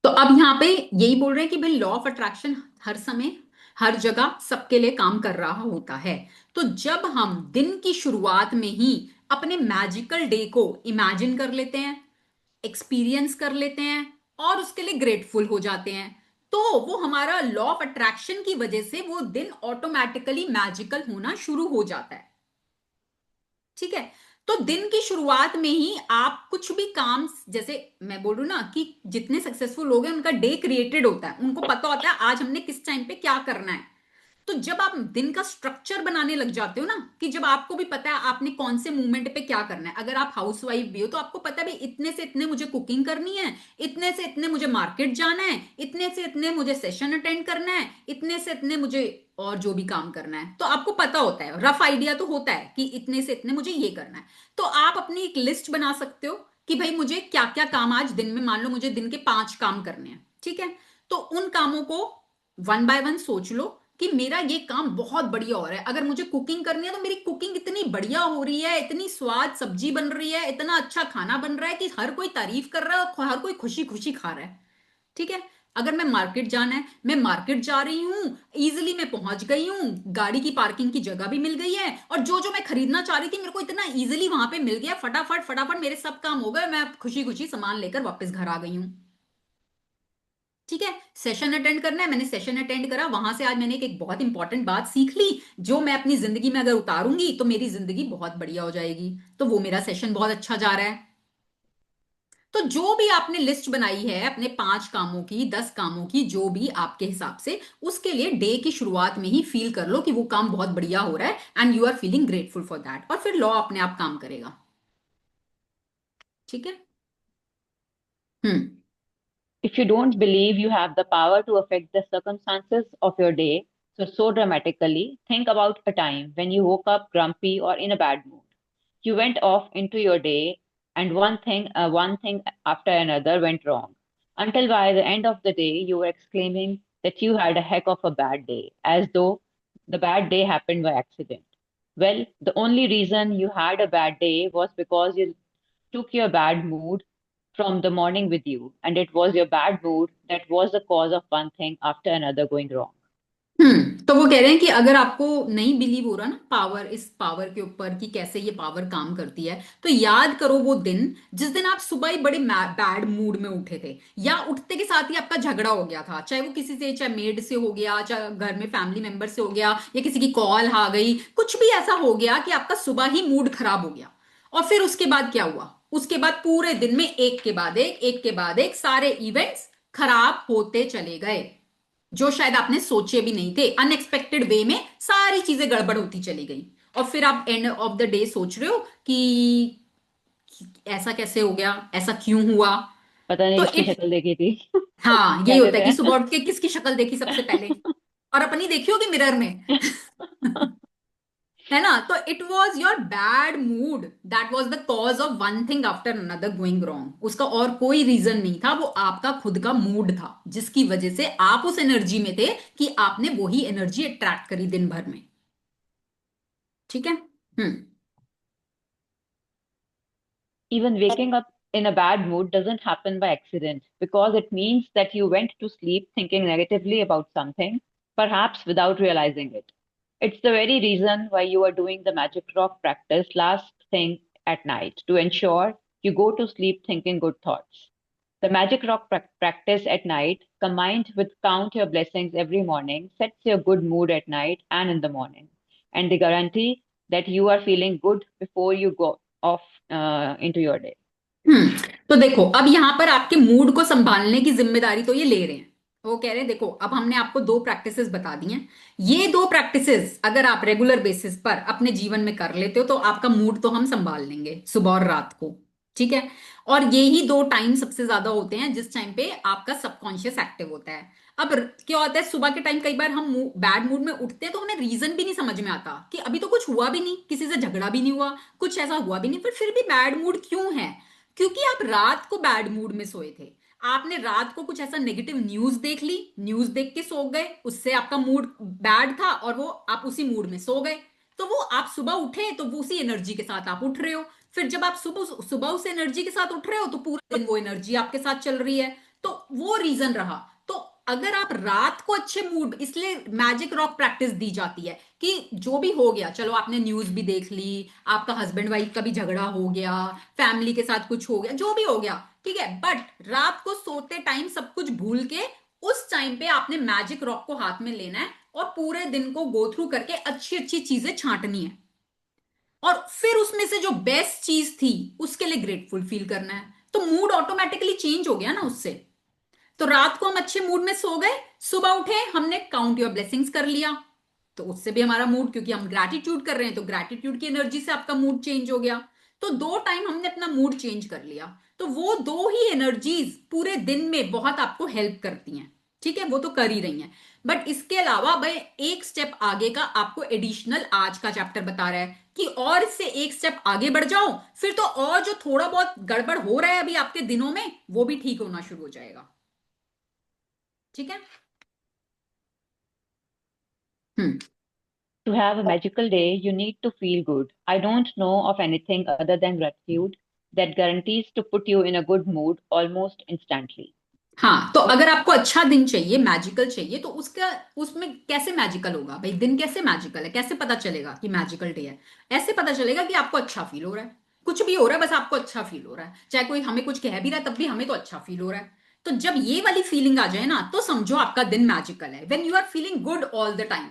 तो अब यहाँ पे यही बोल रहे हैं कि भाई लॉ ऑफ अट्रैक्शन हर समय हर जगह सबके लिए काम कर रहा होता है। तो जब हम दिन की शुरुआत में ही अपने मैजिकल डे को इमेजिन कर लेते हैं, एक्सपीरियंस कर लेते हैं और उसके लिए ग्रेटफुल हो जाते हैं, तो वो हमारा लॉ ऑफ अट्रैक्शन की वजह से वो दिन ऑटोमेटिकली मैजिकल होना शुरू हो जाता है। ठीक है, तो दिन की शुरुआत में ही आप कुछ भी काम, जैसे मैं बोल रही हूं ना कि जितने सक्सेसफुल लोग हैं उनका डे क्रिएटेड होता है, उनको पता होता है आज हमने किस टाइम पे क्या करना है। तो जब आप दिन का स्ट्रक्चर बनाने लग जाते हो ना, कि जब आपको भी पता है आपने कौन से मूवमेंट पे क्या करना है, अगर आप हाउसवाइफ भी हो तो आपको पता है भाई इतने से इतने मुझे कुकिंग करनी है, इतने से इतने मुझे मार्केट जाना है, इतने से इतने मुझे सेशन अटेंड करना है, इतने से इतने मुझे और जो भी काम करना है, तो आपको पता होता है, रफ आइडिया तो होता है कि इतने से इतने मुझे ये करना है। तो आप अपनी एक लिस्ट बना सकते हो कि भाई मुझे क्या क्या काम आज दिन में, मान लो मुझे दिन के 5 काम करने हैं, ठीक है, तो उन कामों को वन बाय वन सोच लो कि मेरा ये काम बहुत बढ़िया हो रहा है। अगर मुझे कुकिंग करनी है तो मेरी कुकिंग इतनी बढ़िया हो रही है, इतनी स्वाद सब्जी बन रही है, इतना अच्छा खाना बन रहा है कि हर कोई तारीफ कर रहा है और हर कोई खुशी खुशी खा रहा है। ठीक है, अगर मैं मार्केट जाना है, मैं मार्केट जा रही हूं, इजिली मैं पहुंच गई हूं, गाड़ी की पार्किंग की जगह भी मिल गई है, और जो जो मैं खरीदना चाह रही थी मेरे को इतना इजिली वहां पे मिल गया, फटाफट फटाफट मेरे सब काम हो गए, मैं खुशी खुशी सामान लेकर वापस घर आ गई हूं। ठीक है, सेशन अटेंड करना है, मैंने सेशन अटेंड करा, वहां से आज मैंने एक बहुत इंपॉर्टेंट बात सीख ली, जो मैं अपनी जिंदगी में अगर उतारूंगी तो मेरी जिंदगी बहुत बढ़िया हो जाएगी, तो वो मेरा सेशन बहुत अच्छा जा रहा है। तो जो भी आपने लिस्ट बनाई है अपने 5 कामों की, 10 कामों की, जो भी आपके हिसाब से, उसके लिए डे की शुरुआत में ही फील कर लो कि वो काम बहुत बढ़िया हो रहा है and you are feeling grateful for that, और फिर लॉ अपने आप काम करेगा। ठीक है। If you don't believe you have the power to affect the circumstances of your day so dramatically, think about a time when you woke up grumpy or in a bad mood. You went off into your day and one thing after another went wrong, until by the end of the day you were exclaiming that you had a heck of a bad day, as though the bad day happened by accident. Well, the only reason you had a bad day was because you took your bad mood from the morning with you, and it was your bad mood that was the cause of one thing after another going wrong. तो वो कह रहे हैं कि अगर आपको नहीं believe हो रहा ना पावर, इस पावर के ऊपर कि कैसे ये पावर काम करती है, तो याद करो वो दिन जिस दिन आप सुबह ही बड़े बैड मूड में उठे थे, या उठते के साथ ही आपका झगड़ा हो गया था, चाहे वो किसी से, चाहे मेड से हो गया, चाहे घर में फैमिली मेंबर से हो गया, या किसी की कॉल आ गई, कुछ भी ऐसा हो गया कि आपका सुबह ही मूड खराब हो गया। और फिर उसके बाद क्या हुआ, उसके बाद पूरे दिन में एक के बाद एक सारे इवेंट्स खराब होते चले गए, जो शायद आपने सोचे भी नहीं थे, अनएक्सपेक्टेड वे में सारी चीजें गड़बड़ होती चली गई, और फिर आप एंड ऑफ द डे सोच रहे हो कि ऐसा कैसे हो गया, ऐसा क्यों हुआ, पता नहीं तो किसकी शक्ल देखी थी। हाँ, क्या ये होता कहते है कि हैं? सुबह उठ के किसकी शक्ल देखी सबसे पहले, और अपनी देखी होगी मिरर में। है ना? तो it was your bad mood that was the cause of one thing after another going wrong. उसका और कोई रीजन नहीं था, वो आपका खुद का मूड था जिसकी वजह से आप उस एनर्जी में थे कि आपने वही एनर्जी अट्रैक्ट करी दिन भर में। ठीक है। Even waking up in a bad mood doesn't happen by accident because it means that you went to sleep thinking negatively about something, perhaps without realizing it. It's the very reason why you are doing the magic rock practice last thing at night to ensure you go to sleep thinking good thoughts. The magic rock practice at night, combined with count your blessings every morning, sets your good mood at night and in the morning. And they guarantee that you are feeling good before you go off into your day. तो देखो, अब यहां पर आपके mood को संभालने की जिम्मेदारी तो ये ले रहे हैं। वो कह रहे हैं देखो, अब हमने आपको 2 प्रैक्टिसेस बता दी हैं। ये 2 प्रैक्टिसेस अगर आप रेगुलर बेसिस पर अपने जीवन में कर लेते हो तो आपका मूड तो हम संभाल लेंगे सुबह और रात को। ठीक है। और ये ही 2 टाइम सबसे ज्यादा होते हैं जिस टाइम पे आपका सबकॉन्शियस एक्टिव होता है। अब क्या होता है, सुबह के टाइम कई बार हम बैड मूड में उठते हैं तो हमें रीजन भी नहीं समझ में आता कि अभी तो कुछ हुआ भी नहीं, किसी से झगड़ा भी नहीं हुआ, कुछ ऐसा हुआ भी नहीं, फिर भी बैड मूड क्यों है? क्योंकि आप रात को बैड मूड में सोए थे। आपने रात को कुछ ऐसा नेगेटिव न्यूज देख ली, न्यूज देख के सो गए, उससे आपका मूड बैड था और वो आप उसी मूड में सो गए। तो वो आप सुबह उठे तो वो उसी एनर्जी के साथ आप उठ रहे हो। फिर जब आप सुबह सुबह उस एनर्जी के साथ उठ रहे हो तो पूरा दिन वो एनर्जी आपके साथ चल रही है। तो वो रीजन रहा। तो अगर आप रात को अच्छे मूड, इसलिए मैजिक रॉक प्रैक्टिस दी जाती है कि जो भी हो गया, चलो आपने न्यूज भी देख ली, आपका हस्बैंड वाइफ का भी झगड़ा हो गया, फैमिली के साथ कुछ हो गया, जो भी हो गया, ठीक है, बट रात को सोते टाइम सब कुछ भूल के उस टाइम पे आपने मैजिक रॉक को हाथ में लेना है और पूरे दिन को गो थ्रू करके अच्छी अच्छी चीजें छांटनी है और फिर उसमें से जो बेस्ट चीज थी उसके लिए ग्रेटफुल फील करना है। तो मूड ऑटोमेटिकली चेंज हो गया ना उससे। तो रात को हम अच्छे मूड में सो गए, सुबह उठे हमने काउंट योर ब्लेसिंग्स कर लिया, तो उससे भी हमारा मूड, क्योंकि हम ग्रैटिट्यूड कर रहे हैं तो ग्रैटिट्यूड की एनर्जी से आपका मूड चेंज हो गया। तो 2 टाइम हमने अपना मूड चेंज कर लिया। तो वो 2 ही एनर्जीज पूरे दिन में बहुत आपको हेल्प करती हैं। ठीक है, वो तो कर ही रही हैं। बट इसके अलावा भाई एक स्टेप आगे का आपको एडिशनल आज का चैप्टर बता रहा है कि और इससे एक स्टेप आगे बढ़ जाओ, फिर तो और जो थोड़ा बहुत गड़बड़ हो रहा है अभी आपके दिनों में वो भी ठीक होना शुरू हो जाएगा। ठीक है। To have a magical day, you need to feel good. I don't know of anything other than gratitude that guarantees to put you in a good mood almost instantly. हाँ, तो अगर आपको अच्छा दिन चाहिए, मैजिकल चाहिए, तो उसमें कैसे मैजिकल होगा भाई? दिन कैसे मैजिकल है? कैसे पता चलेगा कि मैजिकल डे है? ऐसे पता चलेगा कि आपको अच्छा फील हो रहा है, कुछ भी हो रहा है, बस आपको अच्छा फील हो रहा है। चाहे कोई हमें कुछ कह भी रहा है तब भी हमें तो अच्छा फील हो रहा है। तो जब ये वाली फीलिंग आ जाए ना तो समझो आपका दिन मैजिकल है। When you are feeling good all the time,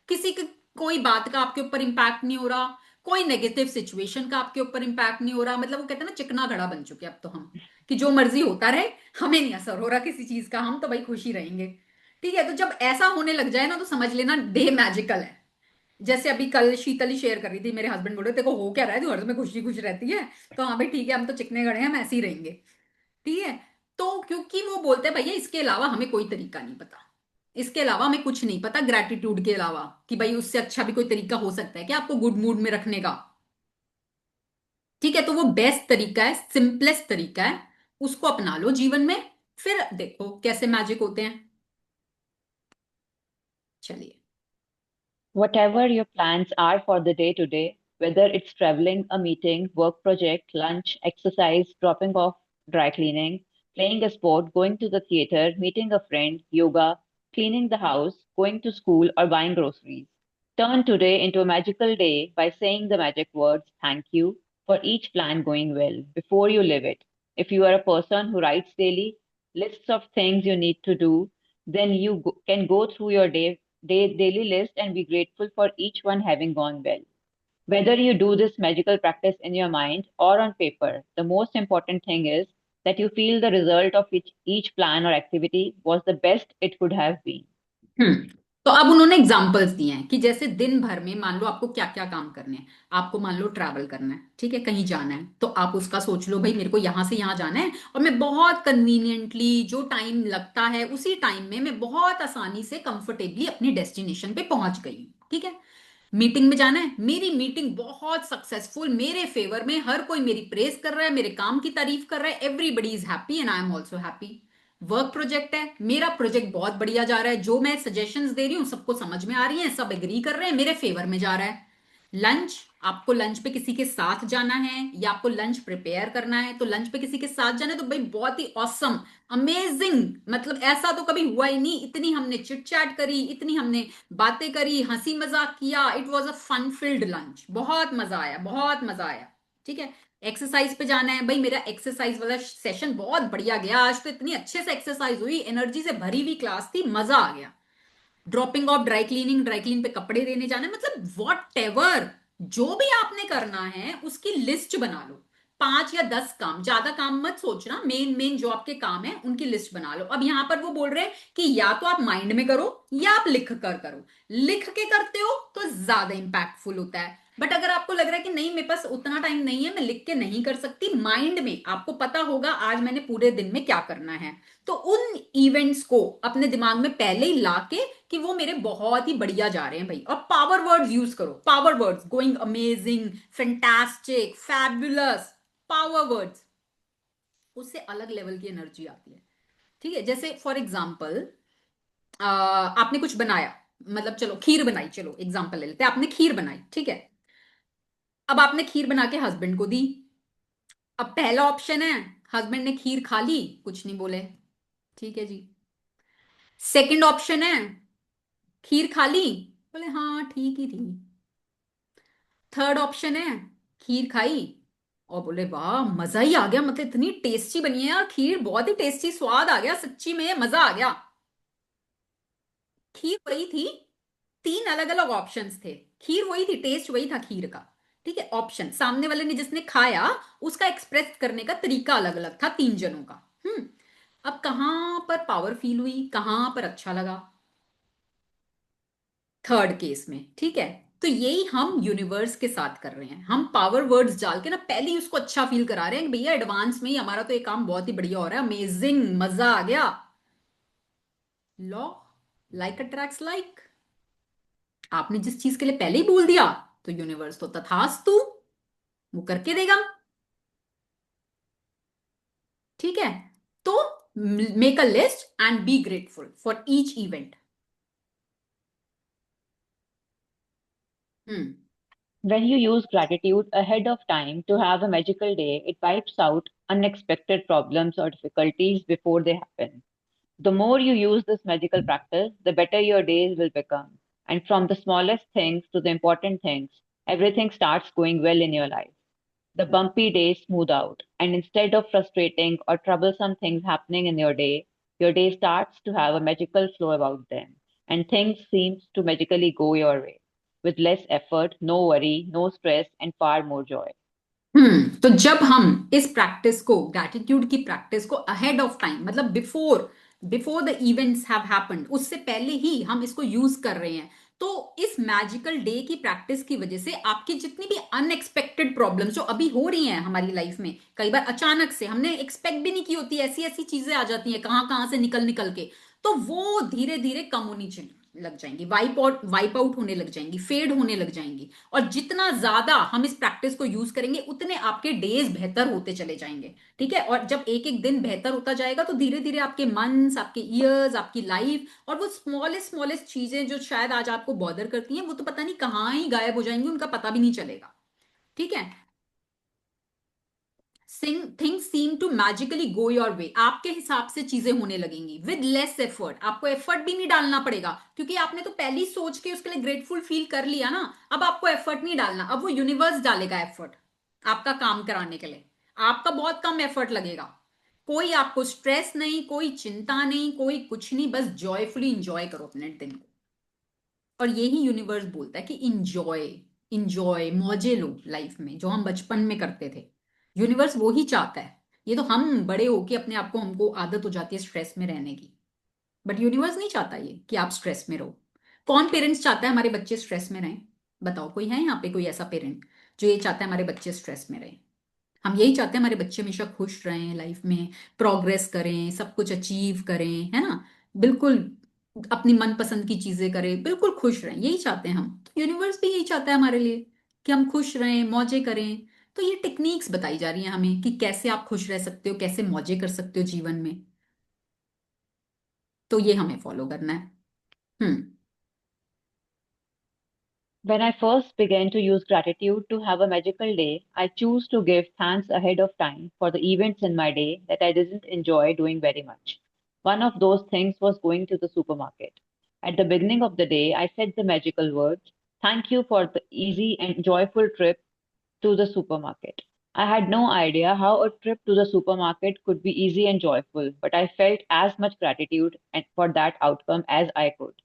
किसी की कोई बात का आपके ऊपर इंपैक्ट नहीं हो रहा, कोई नेगेटिव सिचुएशन का आपके ऊपर इंपैक्ट नहीं हो रहा। मतलब वो कहते हैं ना, चिकना घड़ा बन चुके अब तो हम, कि जो मर्जी होता रहे, हमें नहीं असर हो रहा किसी चीज का, हम तो भाई खुश ही रहेंगे। ठीक है, तो जब ऐसा होने लग जाए ना तो समझ लेना डे मैजिकल है। जैसे अभी कल शीतल ही शेयर कर रही थी, मेरे हस्बैंड बोल रहे देखो हो क्या रहा है, तू हर समय खुशी खुश रहती है। तो हाँ भाई ठीक है, हम तो चिकने घड़े हैं, हम ऐसे ही रहेंगे। ठीक है, तो क्योंकि वो बोलते हैं भैया इसके अलावा हमें कोई तरीका नहीं पता, इसके अलावा हमें कुछ नहीं पता ग्रैटिट्यूड के अलावा, कि भाई उससे अच्छा भी कोई तरीका हो सकता है कि आपको गुड मूड में रखने का। ठीक है, तो वो बेस्ट तरीका है, सिंपलेस्ट तरीका है, उसको अपना लो जीवन में, फिर देखो कैसे मैजिक होते हैं। चलिए, Whatever your plans are for the day today, whether it's traveling, a meeting, work project, lunch, exercise, dropping off dry cleaning, playing a sport, going to the theater, meeting a friend, yoga, cleaning the house, going to school, or buying groceries, turn today into a magical day by saying the magic words thank you for each plan going well before you live it. If you are a person who writes daily lists of things you need to do, then you can go through your daily list and be grateful for each one having gone well. Whether you do this magical practice in your mind or on paper, the most important thing is that you feel the result of each plan or activity was the best it could have been. तो अब उन्होंने examples दिए हैं कि जैसे दिन भर में मान लो आपको क्या क्या काम करने हैं। आपको मान लो ट्रैवल करना है, ठीक है, कहीं जाना है, तो आप उसका सोच लो भाई मेरे को यहां से यहां जाना है और मैं बहुत कन्वीनियंटली, जो टाइम लगता है उसी टाइम में मैं बहुत आसानी से कंफर्टेबली अपनी डेस्टिनेशन पे पहुंच गई। ठीक है, मीटिंग में जाना है, मेरी मीटिंग बहुत सक्सेसफुल, मेरे फेवर में, हर कोई मेरी प्रेज कर रहा है, मेरे काम की तारीफ कर रहा है, everybody is happy and I am also happy. Work project है, मेरा प्रोजेक्ट बहुत बढ़िया जा रहा है, जो मैं सजेशंस दे रही हूं सबको समझ में आ रही हैं, सब एग्री कर रहे हैं, मेरे फेवर में जा रहा है। लंच, आपको लंच पे किसी के साथ जाना है या आपको लंच प्रिपेयर करना है, तो लंच पे किसी के साथ जाना है तो भाई बहुत ही ऑसम, अमेजिंग, मतलब ऐसा तो कभी हुआ ही नहीं, इतनी हमने चिट चैट करी, इतनी हमने बातें करी, हंसी मजाक किया, it was a fun filled lunch, बहुत मजा आया, बहुत मजा आया। ठीक है, एक्सरसाइज पे जाना है, भाई मेरा एक्सरसाइज वाला सेशन बहुत बढ़िया गया, आज तो इतनी अच्छे से एक्सरसाइज हुई, एनर्जी से भरी हुई क्लास थी, मजा आ गया। Dropping of dry cleaning, dry clean पे कपड़े देने जाने, मतलब वॉट एवर, जो भी आपने करना है उसकी लिस्ट बना लो, 5 या 10 काम, ज्यादा काम मत सोचना, मेन मेन जो आपके काम है उनकी लिस्ट बना लो। अब यहां पर वो बोल रहे हैं कि या तो आप माइंड में करो या आप लिख कर करो, लिख के करते हो तो ज्यादा इंपैक्टफुल होता है, बट अगर आपको लग रहा है कि नहीं मेरे पास उतना टाइम नहीं है, मैं लिख के नहीं कर सकती, माइंड में आपको पता होगा आज मैंने पूरे दिन में क्या करना है, तो उन इवेंट्स को अपने दिमाग में पहले ही लाके कि वो मेरे बहुत ही बढ़िया जा रहे हैं भाई, और पावर वर्ड्स यूज करो, power words, going amazing, fantastic, fabulous, power words, उससे अलग लेवल की एनर्जी आती है। ठीक है, जैसे फॉर एग्जाम्पल आपने कुछ बनाया, मतलब चलो खीर बनाई, चलो एग्जाम्पल ले लेते हैं, आपने खीर बनाई, ठीक है, अब आपने खीर बना के हस्बैंड को दी, अब पहला ऑप्शन है हस्बैंड ने खीर खा ली, कुछ नहीं बोले, ठीक है जी। सेकंड ऑप्शन है खीर खा ली, बोले हाँ ठीक ही थी। थर्ड ऑप्शन है खीर खाई और बोले वाह मजा ही आ गया, मतलब इतनी टेस्टी बनी है यार खीर, बहुत ही टेस्टी, स्वाद आ गया सच्ची में, मजा आ गया। खीर वही थी, 3 अलग अलग ऑप्शंस थे, खीर वही थी, टेस्ट वही था खीर का, ठीक है, ऑप्शन सामने वाले ने जिसने खाया उसका एक्सप्रेस करने का तरीका अलग अलग था 3 जनों का। अब कहां पर पावर फील हुई, कहां पर अच्छा लगा, थर्ड केस में, ठीक है। तो यही हम यूनिवर्स के साथ कर रहे हैं, हम पावर वर्ड्स डाल के ना पहले ही उसको अच्छा फील करा रहे हैं कि भैया एडवांस में ही हमारा तो ये काम बहुत ही बढ़िया हो रहा है, अमेजिंग, मजा आ गया। लॉ, लाइक अट्रैक्ट्स लाइक, आपने जिस चीज के लिए पहले ही बोल दिया तो यूनिवर्स तो तथास्तु वो करके देगा। ठीक है, तो make a list and be grateful for each event. When you use gratitude ahead of time to have a magical day, it wipes out unexpected problems or difficulties before they happen. The more you use this magical practice, the better your days will become. And from the smallest things to the important things, everything starts going well in your life. The bumpy days smooth out, and instead of frustrating or troublesome things happening in your day starts to have a magical flow about them, and things seem to magically go your way with less effort, no worry, no stress, and far more joy. तो जब हम इस practice को, gratitude की practice को ahead of time, मतलब before before the events have happened, उससे पहले ही हम इसको यूज कर रहे हैं, तो इस मैजिकल डे की प्रैक्टिस की वजह से आपकी जितनी भी अनएक्सपेक्टेड प्रॉब्लम्स जो अभी हो रही हैं हमारी लाइफ में, कई बार अचानक से हमने एक्सपेक्ट भी नहीं की होती, ऐसी ऐसी चीजें आ जाती हैं कहां कहां से निकल निकल के, तो वो धीरे धीरे कम होनी चाहिए, लग जाएंगी, वाइप आउट होने लग जाएंगी, फेड होने लग जाएंगी, और जितना ज्यादा हम इस प्रैक्टिस को यूज करेंगे उतने आपके डेज बेहतर होते चले जाएंगे। ठीक है, और जब एक एक दिन बेहतर होता जाएगा तो धीरे धीरे आपके मंथ्स, आपके ईयर्स, आपकी लाइफ, और वो स्मॉलेस्ट स्मॉलेस्ट चीजें जो शायद आज आपको बॉदर करती हैं वो तो पता नहीं कहाँ ही गायब हो जाएंगी, उनका पता भी नहीं चलेगा। ठीक है, things seem to magically go your way, आपके हिसाब से चीजें होने लगेंगी विद लेस एफर्ट, आपको एफर्ट भी नहीं डालना पड़ेगा, क्योंकि आपने तो पहले ही सोच के उसके लिए ग्रेटफुल फील कर लिया ना, अब आपको एफर्ट नहीं डालना, अब वो यूनिवर्स डालेगा एफर्ट आपका काम कराने के लिए, आपका बहुत कम एफर्ट लगेगा, कोई आपको स्ट्रेस नहीं, कोई चिंता नहीं, कोई कुछ नहीं, बस जॉयफुली इंजॉय करो अपने दिन को। और यही यूनिवर्स बोलता है कि इंजॉय, इंजॉय, मौजे लो लाइफ में, जो हम बचपन में करते थे, यूनिवर्स वो ही चाहता है। ये तो हम बड़े होके अपने आप को, हमको आदत हो जाती है स्ट्रेस में रहने की, बट यूनिवर्स नहीं चाहता ये कि आप स्ट्रेस में रहो। कौन पेरेंट्स चाहता है हमारे बच्चे स्ट्रेस में रहें? बताओ, कोई है यहाँ पे कोई ऐसा पेरेंट जो ये चाहता है हमारे बच्चे स्ट्रेस में रहें? हम यही चाहते हैं हमारे बच्चे हमेशा खुश रहें, लाइफ में प्रोग्रेस करें, सब कुछ अचीव करें, है ना, बिल्कुल अपनी मनपसंद की चीजें करें, बिल्कुल खुश रहें, यही चाहते हैं हम। तो यूनिवर्स भी यही चाहता है हमारे लिए कि हम खुश रहें, मौजे करें। तो ये टेक्निक्स बताई जा रही हैं हमें कि कैसे आप खुश रह सकते हो, कैसे मौजे कर सकते हो जीवन में। तो ये हमें फॉलो करना है। हम्म। When I first began to use gratitude to have a magical day, I choose to give thanks ahead of time for the events in my day that I didn't enjoy doing very much. One of those things was going to the supermarket. At the beginning of the day, I said the magical words, "Thank you for the easy and joyful trip to the supermarket." I had no idea how a trip to the supermarket could be easy and joyful, but I felt as much gratitude for that outcome as I could.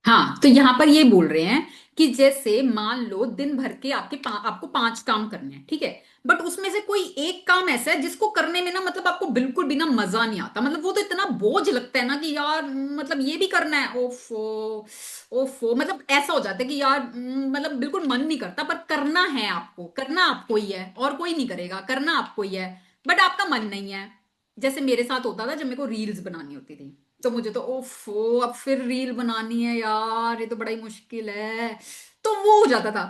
हाँ, तो यहाँ पर ये बोल रहे हैं कि जैसे मान लो दिन भर के आपको 5 काम करने हैं, ठीक है। बट उसमें से कोई एक काम ऐसा है जिसको करने में ना मतलब आपको बिल्कुल भी ना मजा नहीं आता, मतलब वो तो इतना बोझ लगता है ना कि यार मतलब ये भी करना है, ओफो ओफो, मतलब ऐसा हो जाता है कि यार मतलब बिल्कुल मन नहीं करता, पर करना है आपको, करना आपको ही है और कोई नहीं करेगा, करना आपको ही है। बट आपका मन नहीं है। जैसे मेरे साथ होता था जब मेरे को रील्स बनानी होती थी, तो मुझे तो ओफो अब फिर रील बनानी है यार, ये तो बड़ा ही मुश्किल है, तो वो हो जाता था।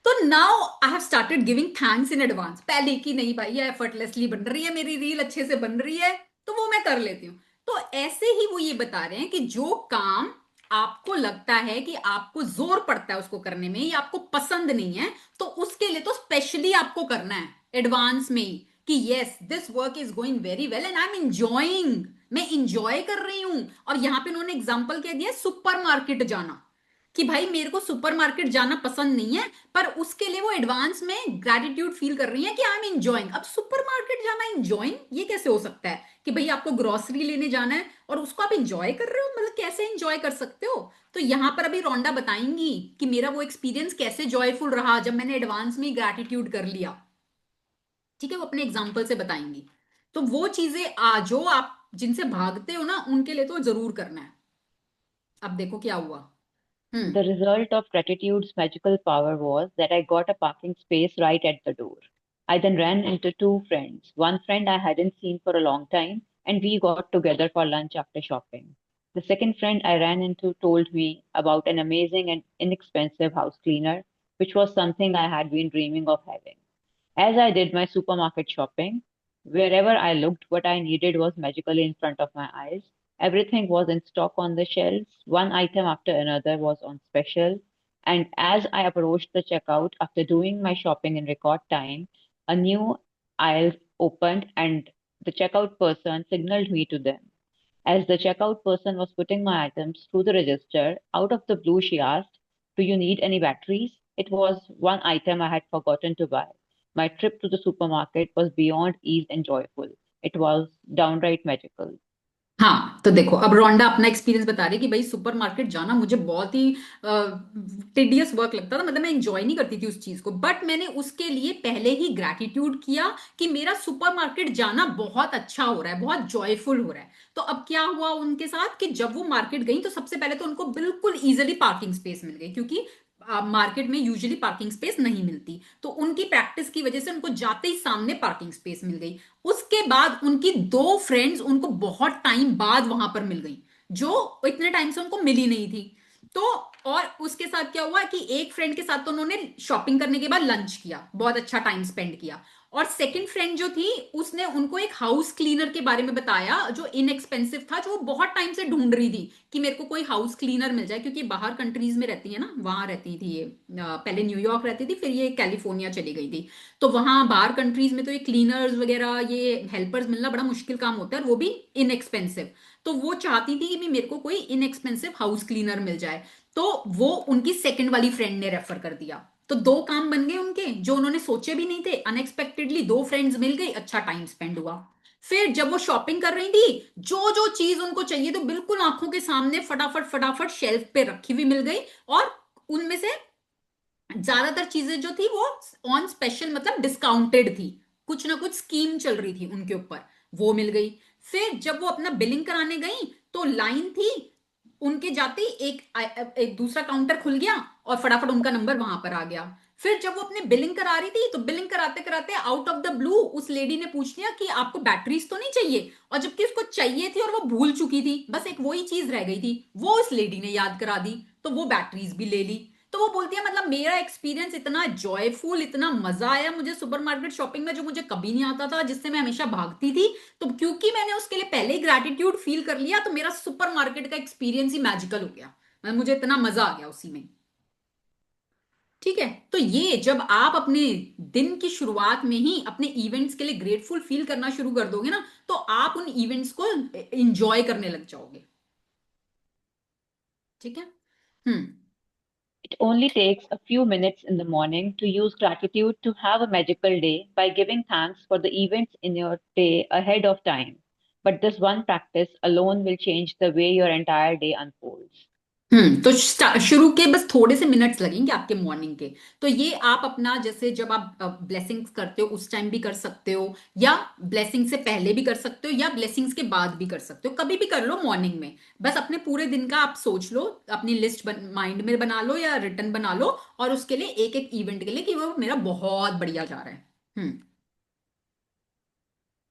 तो now I have started giving thanks in advance, पहले की नहीं भाई, ये एफर्टलेसली बन रही है मेरी रील, अच्छे से बन रही है, तो वो मैं कर लेती हूँ। तो ऐसे ही वो ये बता रहे हैं कि जो काम आपको लगता है कि आपको जोर पड़ता है उसको करने में या आपको पसंद नहीं है, तो उसके लिए तो स्पेशली आपको करना है एडवांस में ही कि yes this work is going very well and I am enjoying, मैं इंजॉय कर रही हूं। और यहां पे उन्होंने एग्जांपल कह दिया सुपरमार्केट जाना, कि भाई मेरे को सुपरमार्केट जाना पसंद नहीं है, पर उसके लिए वो एडवांस में ग्रेटिट्यूड फील कर रही है कि आई एम इंजॉइंग। अब सुपरमार्केट जाना इंजॉइंग, ये कैसे हो सकता है कि भाई आपको ग्रोसरी लेने जाना है और उसको आप इंजॉय कर रहे हो, मतलब कैसे इंजॉय कर सकते हो। तो यहां पर अभी रोंडा बताएंगी कि मेरा वो एक्सपीरियंस कैसे जॉयफुल रहा जब मैंने एडवांस में ग्रेटिट्यूड कर लिया, ठीक है, वो अपने एग्जाम्पल से बताएंगी। तो वो चीजें जो आप जिनसे भागते हो ना उनके लिए तो जरूर करना है। अब देखो क्या हुआ। The result of gratitude's magical power was that I got a parking space right at the door. I then ran into two friends. One friend I hadn't seen for a long time, and we got together for lunch after shopping. The second friend I ran into told me about an amazing and inexpensive house cleaner, which was something I had been dreaming of having. As I did my supermarket shopping, wherever I looked, what I needed was magically in front of my eyes. Everything was in stock on the shelves. One item after another was on special. And as I approached the checkout after doing my shopping in record time, a new aisle opened and the checkout person signaled me to them. As the checkout person was putting my items through the register, out of the blue she asked, "Do you need any batteries?" It was one item I had forgotten to buy. My trip to the supermarket was beyond ease and joyful. It was downright magical. हाँ, तो देखो अब रोंडा अपना experience बता रही है कि भाई सुपरमार्केट जाना मुझे बहुत ही टिडियस वर्क लगता था, मतलब मैं एंजॉय नहीं करती थी उस चीज को, बट मैंने उसके लिए पहले ही ग्रैटिट्यूड किया कि मेरा सुपरमार्केट जाना बहुत अच्छा हो रहा है, बहुत जॉयफुल हो रहा है। तो अब क्या हुआ उनके साथ कि जब वो मार्केट गई तो सबसे पहले तो उनको बिल्कुल इजीली पार्किंग स्पेस मिल गई, क्योंकि मार्केट में यूजुअली पार्किंग स्पेस नहीं मिलती। तो उनकी प्रैक्टिस की वजह से उनको जाते ही सामने पार्किंग स्पेस मिल गई। उसके बाद उनकी दो फ्रेंड्स उनको बहुत टाइम बाद वहां पर मिल गई, जो इतने टाइम से उनको मिली नहीं थी। तो और उसके साथ क्या हुआ कि एक फ्रेंड के साथ तो उन्होंने शॉपिंग करने के बाद लंच किया, बहुत अच्छा टाइम स्पेंड किया। और सेकंड फ्रेंड जो थी उसने उनको एक हाउस क्लीनर के बारे में बताया जो इनएक्सपेंसिव था, जो वो बहुत टाइम से ढूंढ रही थी कि मेरे को कोई हाउस क्लीनर मिल जाए, क्योंकि बाहर कंट्रीज में रहती है ना, वहां रहती थी ये, पहले न्यूयॉर्क रहती थी, फिर ये कैलिफोर्निया चली गई थी। तो वहां बाहर कंट्रीज में तो ये क्लीनर्स वगैरह ये हेल्पर्स मिलना बड़ा मुश्किल काम होता है, और वो भी इनएक्सपेंसिव। तो वो चाहती थी कि मेरे को कोई इनएक्सपेंसिव हाउस क्लीनर मिल जाए, तो वो उनकी सेकंड वाली फ्रेंड ने रेफर कर दिया। तो दो काम बन गए उनके जो उन्होंने सोचे भी नहीं थे, अनएक्सपेक्टेडली दो फ्रेंड्स मिल गई, अच्छा टाइम स्पेंड हुआ। फिर जब वो शॉपिंग कर रही थी, जो जो चीज उनको चाहिए तो बिल्कुल आंखों के सामने फटाफट फटाफट शेल्फ पे रखी हुई मिल गई, और उनमें से ज्यादातर चीजें जो थी वो ऑन स्पेशल मतलब डिस्काउंटेड थी, कुछ ना कुछ स्कीम चल रही थी उनके ऊपर, वो मिल गई। फिर जब वो अपना बिलिंग कराने गई तो लाइन थी, उनके जाते ही एक दूसरा काउंटर खुल गया और फटाफट उनका नंबर वहां पर आ गया। फिर जब वो अपने बिलिंग करा रही थी तो बिलिंग कराते कराते आउट ऑफ द ब्लू उस लेडी ने पूछ लिया कि आपको बैटरीज तो नहीं चाहिए, और जबकि उसको चाहिए थी और वो भूल चुकी थी, बस एक वही चीज रह गई थी, वो उस लेडी ने याद करा दी, तो वो बैटरीज भी ले ली। तो वो बोलती है मतलब मेरा एक्सपीरियंस इतना जॉयफुल, इतना मजा आया मुझे सुपरमार्केट शॉपिंग में, जो मुझे कभी नहीं आता था, जिससे मैं हमेशा भागती थी, तो क्योंकि मैंने उसके लिए पहले ही ग्रैटिट्यूड फील कर लिया, तो मेरा सुपरमार्केट का एक्सपीरियंस ही मैजिकल हो गया, मुझे इतना मजा आ गया उसी में। ठीक है, तो ये जब आप अपने दिन की शुरुआत में ही अपने इवेंट्स के लिए ग्रेटफुल फील करना शुरू कर दोगे ना, तो आप उन इवेंट्स को एंजॉय करने लग जाओगे। ठीक है। It only takes a few minutes in the morning to use gratitude to have a magical day by giving thanks for the events in your day ahead of time. But this one practice alone will change the way your entire day unfolds. तो शुरू के बस थोड़े से minutes लगेंगे आपके morning के, तो ये आप अपना जैसे जब आप ब्लेसिंग्स करते हो उस टाइम भी कर सकते हो, या ब्लेसिंग से पहले भी कर सकते हो, या ब्लेसिंग्स के बाद भी कर सकते हो, कभी भी कर लो मॉर्निंग में। बस अपने पूरे दिन का आप सोच लो, अपनी लिस्ट माइंड में बना लो या रिटर्न बना लो, और उसके लिए एक एक इवेंट के लिए कि वो मेरा बहुत बढ़िया जा रहा है।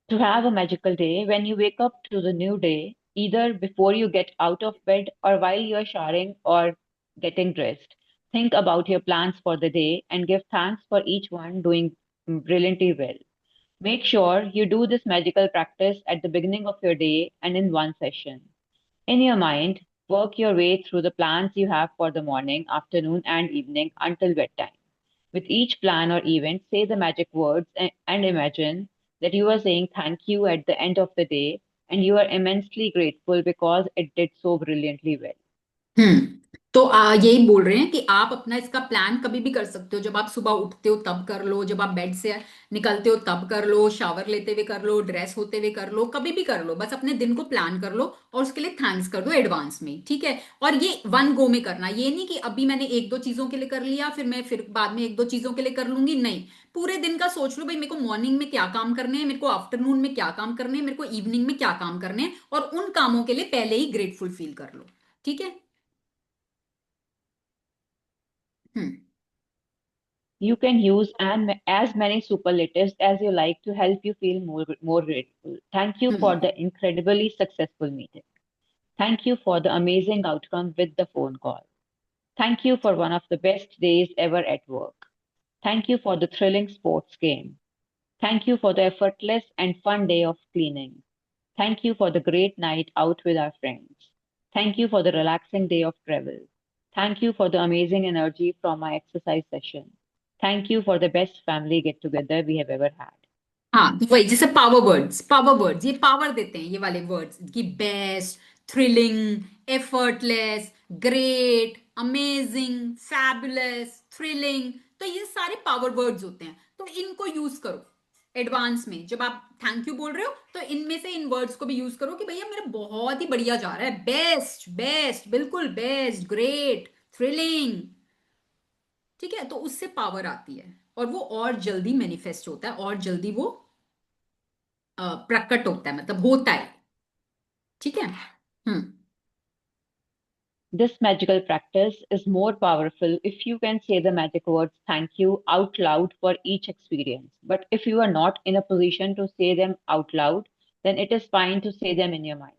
To have a magical day, when you wake up to the new day, either before you get out of bed or while you are showering or getting dressed, think about your plans for the day and give thanks for each one doing brilliantly well. Make sure you do this magical practice at the beginning of your day and in one session. In your mind, work your way through the plans you have for the morning, afternoon, and evening until bedtime. With each plan or event, say the magic words and imagine that you are saying thank you at the end of the day and you are immensely grateful because it did so brilliantly well. तो यही बोल रहे हैं कि आप अपना इसका plan कभी भी कर सकते हो, जब आप सुबह उठते हो तब कर लो, जब आप बेड से निकलते हो तब कर लो, शावर लेते हुए कर लो, ड्रेस होते हुए कर लो, कभी भी कर लो, बस अपने दिन को प्लान कर लो और उसके लिए थैंक्स कर दो एडवांस में। ठीक है, और ये वन गो में करना, ये नहीं कि अभी मैंने एक दो चीजों के लिए कर लिया फिर बाद में एक दो चीजों के लिए कर लूंगी, नहीं, पूरे दिन का सोच लो भाई मेरे को मॉर्निंग में क्या काम करने हैं, मेरे को आफ्टरनून में क्या काम करने हैं, मेरे को इवनिंग में क्या काम करने हैं, और उन कामों के लिए पहले ही ग्रेटफुल फील कर लो। ठीक है। You can use as many superlatives as you like to help you feel more grateful. Thank you for the incredibly successful meeting. Thank you for the amazing outcome with the phone call. Thank you for one of the best days ever at work. Thank you for the thrilling sports game. Thank you for the effortless and fun day of cleaning. Thank you for the great night out with our friends. Thank you for the relaxing day of travel. Thank you for the amazing energy from my exercise session. Thank you for the best family get together we have ever had. हाँ, तो वही जैसे power words ये power देते हैं, ये वाले words कि best, thrilling, effortless, great, amazing, fabulous, thrilling, तो ये सारे पावर वर्ड्स होते हैं, तो इनको यूज करो एडवांस में। जब आप थैंक यू बोल रहे हो तो इनमें से इन वर्ड्स को भी यूज करो कि भैया मेरा बहुत ही बढ़िया जा रहा है, बेस्ट, बेस्ट, बिल्कुल बेस्ट, ग्रेट, थ्रिलिंग। ठीक है, तो उससे पावर आती है और वो और जल्दी मैनिफेस्ट होता है, और जल्दी वो प्रकट होता है, मतलब होता है। ठीक है। This magical practice is more powerful if you can say the magic words thank you out loud for each experience. But if you are not in a position to say them out loud, then it is fine to say them in your mind.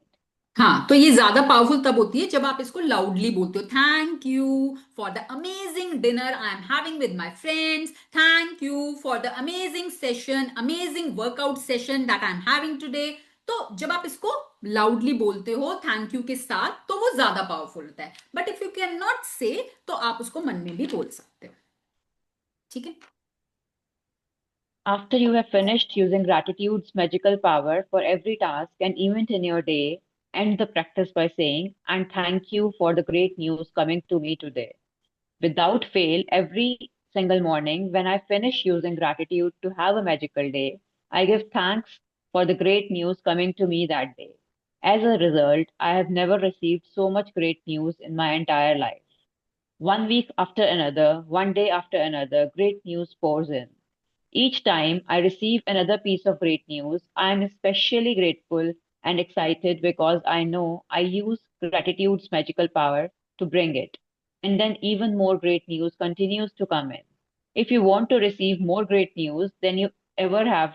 हाँ, तो ये ज्यादा powerful तब होती है जब आप इसको लाउडली बोलते हो, thank you for the amazing dinner I am having with my friends, thank you for the amazing session, amazing workout session that I am having today. तो जब आप इसको लाउडली बोलते हो थैंक यू के साथ, तो वो ज्यादा पावरफुल होता है। But if you can not से, तो आप उसको मन में भी बोल सकते हो। ठीक है। After you have finished using gratitude's magical power for every task and event in your day, end the practice by saying, and thank you for the great news coming to me today. Without fail, every single morning when I finish using gratitude to have a magical day, I give thanks for the great news coming to me that day. As a result, I have never received so much great news in my entire life. One week after another, one day after another, great news pours in. Each time I receive another piece of great news, I am especially grateful and excited because I know I use gratitude's magical power to bring it. And then even more great news continues to come in. If you want to receive more great news than you ever have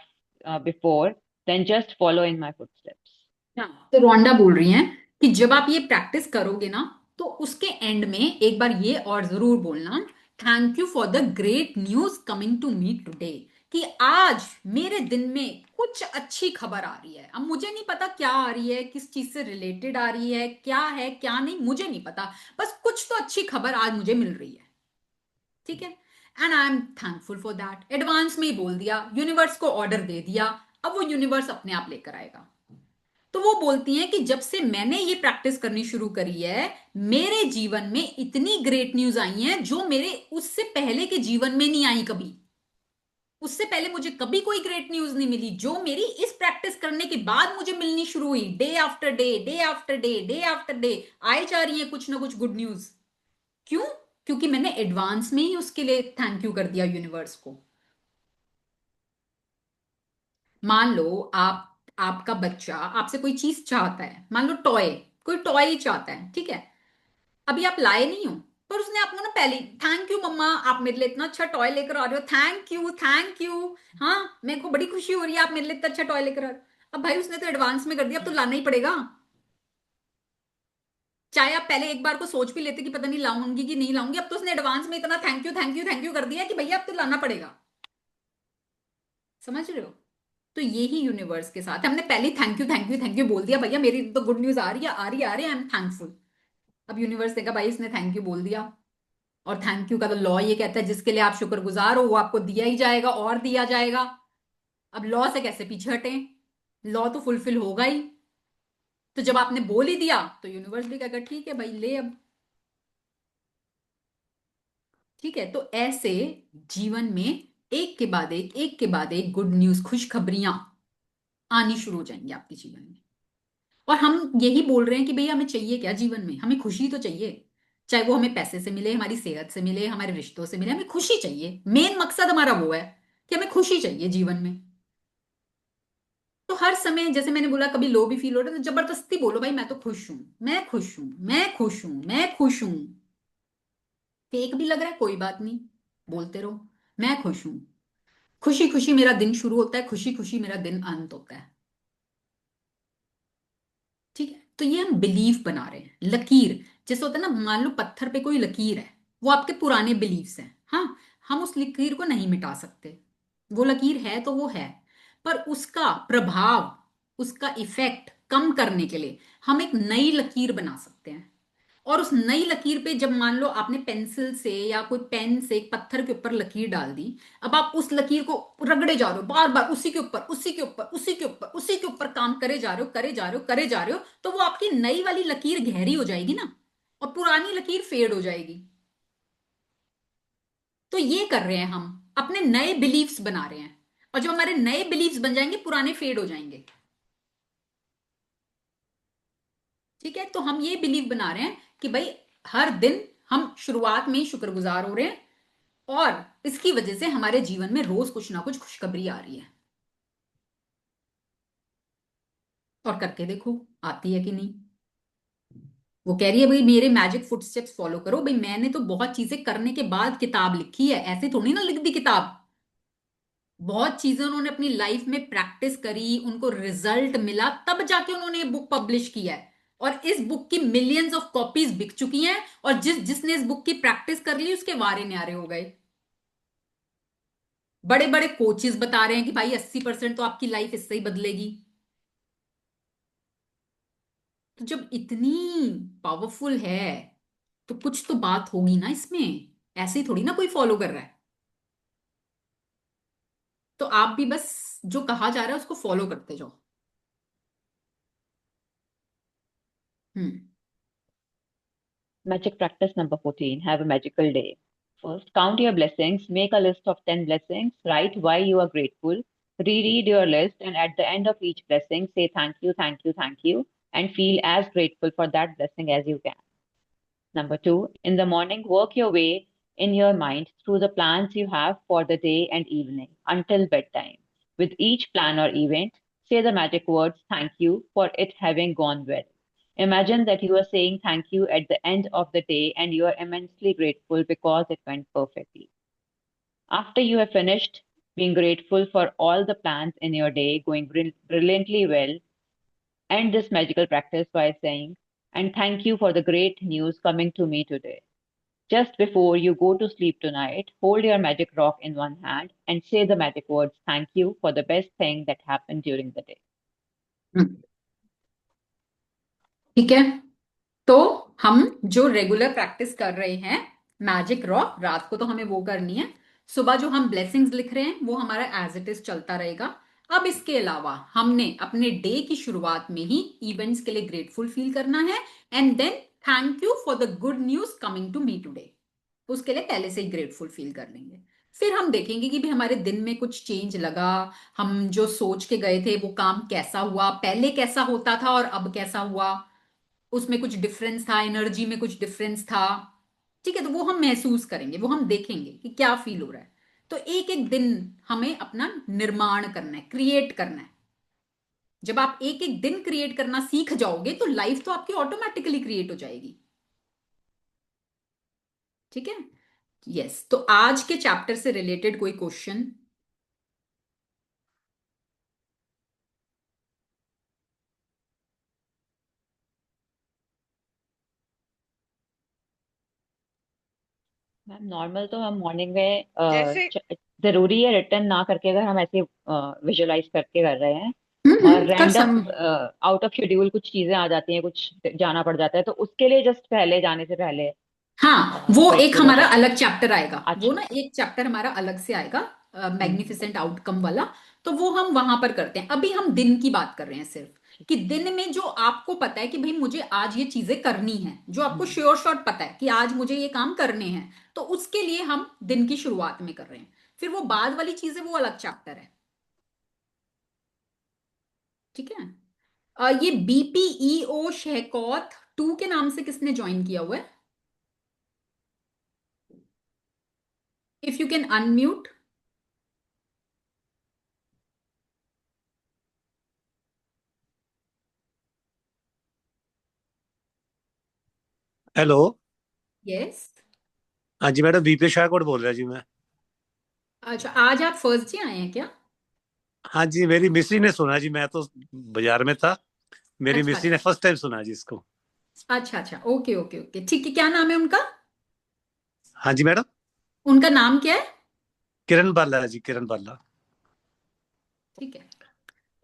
before, then just follow in my footsteps. तो रोंडा बोल रही हैं कि जब आप ये practice करोगे ना, तो उसके एंड में एक बार ये और जरूर बोलना, thank you for the great news coming to me today, कि आज मेरे दिन में कुछ अच्छी खबर आ रही है। अब मुझे नहीं पता क्या आ रही है, किस चीज से रिलेटेड आ रही है क्या नहीं, मुझे नहीं पता, बस कुछ तो अच्छी खबर आज मुझे मिल रही है। ठीक है, and I am thankful for that. Advance में ही बोल दिया, यूनिवर्स को ऑर्डर दे दिया, अब वो यूनिवर्स अपने आप लेकर आएगा। तो वो बोलती हैं कि जब से मैंने ये प्रैक्टिस करनी शुरू करी है, मेरे जीवन में इतनी ग्रेट न्यूज आई हैं जो मेरे उससे पहले के जीवन में नहीं आई कभी। उससे पहले मुझे कभी कोई ग्रेट न्यूज नहीं मिली, जो मेरी इस प्रैक्टिस करने के बाद मुझे मिलनी शुरू हुई। Day after day, day after day, day after day आए जा रही है कुछ ना कुछ गुड न्यूज। क्यों? क्योंकि मैंने एडवांस में ही उसके लिए थैंक यू कर दिया यूनिवर्स को। मान लो आपका बच्चा आपसे कोई चीज चाहता है, मान लो कोई टॉय ही चाहता है, ठीक है, अभी आप लाए नहीं हो, पर उसने आपको ना पहले थैंक यू मम्मा, आप मेरे लिए इतना अच्छा टॉय लेकर आ रहे हो, थैंक यू थैंक यू, हाँ मेरे को बड़ी खुशी हो रही है, आप मेरे लिए इतना अच्छा टॉय लेकर आ रहे हो। अब भाई उसने तो एडवांस में कर दिया, अब तो लाना ही पड़ेगा। चाहे आप पहले एक बार को सोच भी लेते कि पता नहीं लाऊंगी कि नहीं लाऊंगी, अब तो उसने एडवांस में इतना thank you thank you thank you कर दिया कि भैया अब तो लाना पड़ेगा। समझ रहे हो? तो यही यूनिवर्स के साथ हमने पहले thank you thank you thank you बोल दिया, भैया मेरी तो गुड न्यूज आ रही है आ रही है आ रही है, आई एम थैंकफुल। अब यूनिवर्स देखा भाई इसने थैंक यू बोल दिया, और थैंक यू का तो लॉ ये कहता है जिसके लिए आप शुक्रगुजार हो वो आपको दिया ही जाएगा और दिया जाएगा। अब लॉ से कैसे पीछे हटें, लॉ तो फुलफिल होगा ही। तो जब आपने बोल ही दिया तो यूनिवर्स भी कहेगा ठीक है भाई ले अब। ठीक है, तो ऐसे जीवन में एक के बाद एक गुड न्यूज, खुशखबरियां आनी शुरू हो जाएंगी आपके जीवन में। और हम यही बोल रहे हैं कि भैया हमें चाहिए क्या जीवन में, हमें खुशी तो चाहिए, चाहे वो हमें पैसे से मिले, हमारी सेहत से मिले, हमारे रिश्तों से मिले, हमें खुशी चाहिए। मेन मकसद हमारा वो है कि हमें खुशी चाहिए जीवन में। तो हर समय जैसे मैंने बोला कभी लो भी फील हो रहा है तो जबरदस्ती बोलो भाई मैं तो खुश हूं, मैं खुश हूं, मैं खुश हूं, मैं खुश हूं। फेक भी लग रहा है कोई बात नहीं, बोलते रहो मैं खुश हूं। खुशी खुशी मेरा दिन शुरू होता है, खुशी खुशी मेरा दिन अंत होता है। ठीक है, तो ये हम बिलीफ बना रहे हैं। लकीर जैसे होता है ना, मान लो पत्थर पे कोई लकीर है, वो आपके पुराने बिलीफ्स हैं, हाँ, हम उस लकीर को नहीं मिटा सकते, वो लकीर है तो वो है, पर उसका प्रभाव, उसका इफेक्ट कम करने के लिए हम एक नई लकीर बना सकते हैं। और उस नई लकीर पे जब मान लो आपने पेंसिल से या कोई पेन से एक पत्थर के ऊपर लकीर डाल दी, अब आप उस लकीर को रगड़े जा रहे हो बार बार, उसी के ऊपर उसी के ऊपर उसी के ऊपर उसी के ऊपर काम करे जा रहे हो करे जा रहे हो करे जा रहे हो, तो वो आपकी नई वाली लकीर गहरी हो जाएगी ना, और पुरानी लकीर फेड हो जाएगी। तो ये कर रहे हैं हम, अपने नए बिलीफ्स बना रहे हैं, और जब हमारे नए बिलीफ्स बन जाएंगे पुराने फेड हो जाएंगे। ठीक है, तो हम ये बिलीव बना रहे हैं कि भाई हर दिन हम शुरुआत में ही शुक्रगुजार हो रहे हैं, और इसकी वजह से हमारे जीवन में रोज कुछ ना कुछ खुशखबरी आ रही है। और करके देखो आती है कि नहीं। वो कह रही है भाई मेरे मैजिक फुटस्टेप्स फॉलो करो, भाई मैंने तो बहुत चीजें करने के बाद किताब लिखी है, ऐसे थोड़ी ना लिख दी किताब। बहुत चीजें उन्होंने अपनी लाइफ में प्रैक्टिस करी, उनको रिजल्ट मिला, तब जाके उन्होंने ये बुक पब्लिश किया है। और इस बुक की मिलियंस ऑफ कॉपीज बिक चुकी हैं, और जिसने इस बुक की प्रैक्टिस कर ली उसके वारे न्यारे हो गए। बड़े बड़े कोचेस बता रहे हैं कि भाई 80% तो आपकी लाइफ इससे ही बदलेगी। तो जब इतनी पावरफुल है तो कुछ तो बात होगी ना इसमें, ऐसे ही थोड़ी ना कोई फॉलो कर रहा है। तो आप भी बस जो कहा जा रहा है उसको फॉलो करते जाओ। हम्म। Magic practice number 14. Have a magical day. First, count your blessings. Make a list of 10 blessings. Write why you are grateful. Reread your list, and at the end of each blessing, say thank you, thank you, thank you, and feel as grateful for that blessing as you can. Number 2, in the morning, work your way in your mind through the plans you have for the day and evening until bedtime. With each plan or event, say the magic words thank you for it having gone well. Imagine that you are saying thank you at the end of the day and you are immensely grateful because it went perfectly. After you have finished being grateful for all the plans in your day going brilliantly well, end this magical practice by saying, and thank you for the great news coming to me today. Just before you go to sleep tonight, hold your magic rock in one hand and say the magic words, thank you for the best thing that happened during the day. ठीक है, तो हम जो regular practice कर रहे हैं magic rock, रात को तो हमें वो करनी है, सुबह जो हम ब्लेसिंग्स लिख रहे हैं वो हमारा एज इट इज चलता रहेगा। अब इसके अलावा हमने अपने डे की शुरुआत में ही इवेंट्स के लिए ग्रेटफुल फील करना है and then thank you for the good news coming to me today, उसके लिए पहले से ही ग्रेटफुल फील कर लेंगे। फिर हम देखेंगे कि भी हमारे दिन में कुछ चेंज लगा, हम जो सोच के गए थे वो काम कैसा हुआ, पहले कैसा होता था और अब कैसा हुआ, उसमें कुछ डिफरेंस था, एनर्जी में कुछ डिफरेंस था। ठीक है, तो वो हम महसूस करेंगे, वो हम देखेंगे कि क्या फील हो रहा है। तो एक एक दिन हमें अपना निर्माण करना है, क्रिएट करना है। जब आप एक एक दिन क्रिएट करना सीख जाओगे तो लाइफ तो आपकी ऑटोमेटिकली क्रिएट हो जाएगी। ठीक है, यस। तो आज के चैप्टर से रिलेटेड कोई क्वेश्चन? मैम नॉर्मल तो हम मॉर्निंग में जैसे जरूरी है रिटर्न ना करके, अगर हम ऐसे विजुअलाइज करके कर रहे हैं और कर रैंडम सकते। आउट ऑफ शेड्यूल कुछ चीजें आ जाती हैं, कुछ जाना पड़ जाता है, तो उसके लिए जस्ट पहले जाने से पहले हाँ, वो एक ग्रेटफुल हो हमारा जाए। अलग चैप्टर आएगा, अच्छा वो ना एक चैप्टर हमारा अलग से आएगा, मैग्निफिसेंट आउटकम वाला, तो वो हम वहां पर करते हैं। अभी हम दिन की बात कर रहे हैं सिर्फ, कि दिन में जो आपको पता है कि भाई मुझे आज ये चीजें करनी है, जो आपको श्योर शॉट पता है कि आज मुझे ये काम करने हैं, तो उसके लिए हम दिन की शुरुआत में कर रहे हैं। फिर वो बाद वाली चीजें वो अलग चैप्टर है। ठीक है, ये BPEO शहकौत 2 के नाम से किसने ज्वाइन किया हुआ है? If you can unmute. Hello. Yes. हाँ जी मैडम, बीपी शाहकोट बोल रहा जी मैं। अच्छा, आज आप फर्स्ट डे आए हैं क्या? हाँ जी, मेरी मिसी ने सुना जी, मैं तो बाजार में था, मेरी अच्छा मिसी ने फर्स्ट टाइम सुना जी इसको। अच्छा अच्छा, ओके ओके ओके, ठीक है। क्या नाम है उनका? हाँ जी मैडम, उनका नाम क्या है? किरण बाला जी, किरण बाला। ठीक है,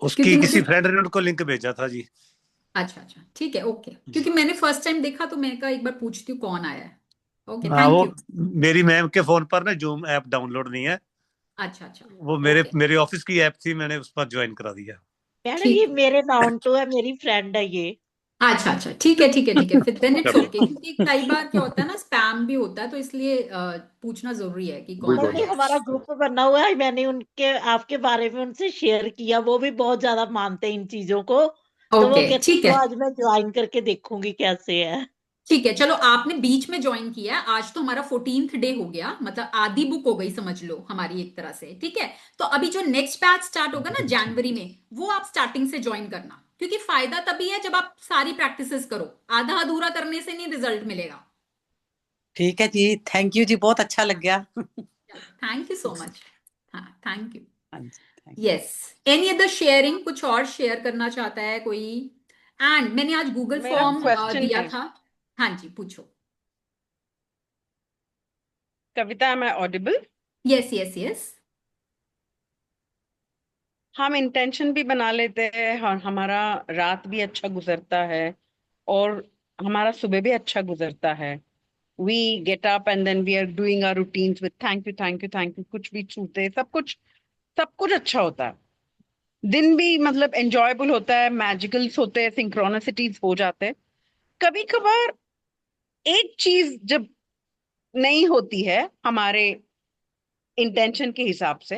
उसकी क्योंकि मुझे, किसी फ्रेंड ने उनको लिंक भेजा था जी। अच्छा अच्छा ठीक है, ओके, क्योंकि मैंने फर्स्ट टाइम देखा तो मैं कहा एक बार पूछती हूँ कौन आया है। ओके, हाँ, थैंक वो यू। मेरी मैम के फोन पर ना जूम ऐप डाउनलोड नहीं है, अच्छा अच्छा, वो ओके, मेरे ऑफिस की ऐप थी, मैंने उस पर ज्वाइन करा दिया। मैडम ठीक ये है। मेरे नाउन टू है, मेरी फ्रेंड है ये। अच्छा अच्छा, ठीक है ठीक है ठीक है, फिर देन इट्स चलो। ओके, क्योंकि कई बार क्या होता है ना, स्पैम भी होता है, तो इसलिए पूछना जरूरी है कि कौन नहीं आया है। हमारा ग्रुप बना हुआ है, मैंने उनके आपके बारे में उनसे शेयर किया, वो भी बहुत ज्यादा मानते हैं इन चीजों को, तो वो ओके, कहते ठीक हैं है आज मैं ज्वाइन करके देखूंगी कैसे है। ठीक है। चलो, आपने बीच में ज्वाइन किया है, आज तो हमारा 14th डे हो गया, मतलब आधी बुक हो गई समझ लो हमारी एक तरह से। ठीक है, तो अभी जो नेक्स्ट बैच स्टार्ट होगा ना जनवरी में, वो आप स्टार्टिंग से ज्वाइन करना, क्योंकि फायदा तभी है जब आप सारी प्रैक्टिसेस करो, आधा अधूरा करने से नहीं रिजल्ट मिलेगा। ठीक है जी, थैंक यू जी, बहुत अच्छा लग गया। Thank you so much. हाँ, थैंक यू। हाँ जी, thank you। Yes, any other sharing? कुछ और शेयर करना चाहता है कोई? एंड मैंने आज गूगल मेरा फॉर्म क्वेश्चन दिया है। था। हाँ जी, पूछो। कविता, am I audible? Yes yes yes. हम इंटेंशन भी बना लेते हैं और हमारा रात भी अच्छा गुजरता है और हमारा सुबह भी अच्छा गुजरता है। We get up and then we are doing our routines with thank you thank you thank you, कुछ भी छूते, सब कुछ अच्छा होता है। दिन भी मतलब एंजॉयबल होता है, मैजिकल्स होते हैं, सिंक्रोनिसिटीज हो जाते हैं। कभी कभार एक चीज जब नहीं होती है हमारे इंटेंशन के हिसाब से,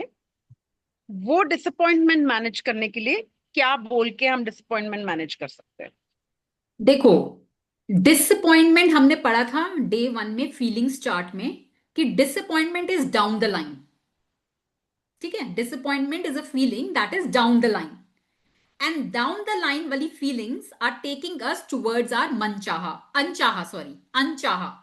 वो डिसअपॉइंटमेंट मैनेज करने के लिए क्या बोल के हम डिसअपॉइंटमेंट मैनेज कर सकते हैं? देखो, डिसअपॉइंटमेंट हमने पढ़ा था डे 1 में फीलिंग्स चार्ट में, कि disappointment is down the line. ठीक है, disappointment is a feeling that is down the line, and down the line वाली feelings are taking us towards our अनचाहा,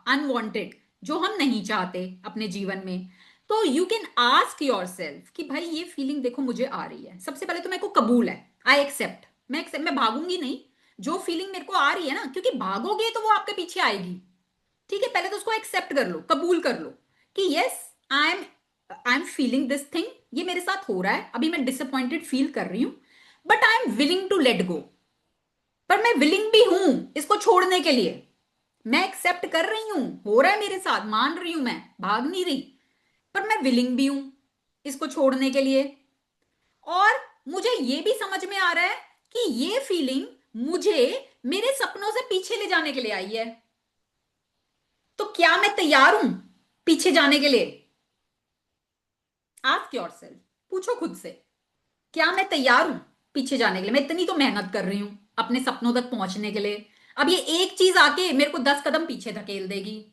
अनवांटेड, जो हम नहीं चाहते अपने जीवन में। तो you can ask yourself कि भाई ये फीलिंग देखो मुझे आ रही है, सबसे पहले तो मेरे को कबूल है, आई एक्सेप्ट, मैं भागूंगी नहीं, जो फीलिंग मेरे को आ रही है ना, क्योंकि भागोगे तो वो आपके पीछे आएगी। ठीक है, पहले तो उसको एक्सेप्ट कर लो, कबूल कर लो कि yes I am feeling this thing, ये मेरे साथ हो रहा है, अभी मैं डिसअपॉइंटेड फील कर रही हूं, but I am willing to let go. पर मैं विलिंग भी हूं इसको छोड़ने के लिए, मैं एक्सेप्ट कर रही हूं, हो रहा है मेरे साथ, मान रही हूं, मैं भाग नहीं रही, पर मैं विलिंग भी हूं इसको छोड़ने के लिए। और मुझे ये भी समझ में आ रहा है कि ये फीलिंग मुझे मेरे सपनों से पीछे ले जाने के लिए आई है, तो क्या मैं तैयार हूं पीछे जाने के लिए? आस्क योरसेल्फ, पूछो खुद से, क्या मैं तैयार हूं पीछे जाने के लिए? मैं इतनी तो मेहनत कर रही हूं अपने सपनों तक पहुंचने के लिए, अब ये एक चीज आके मेरे को 10 कदम पीछे धकेल देगी,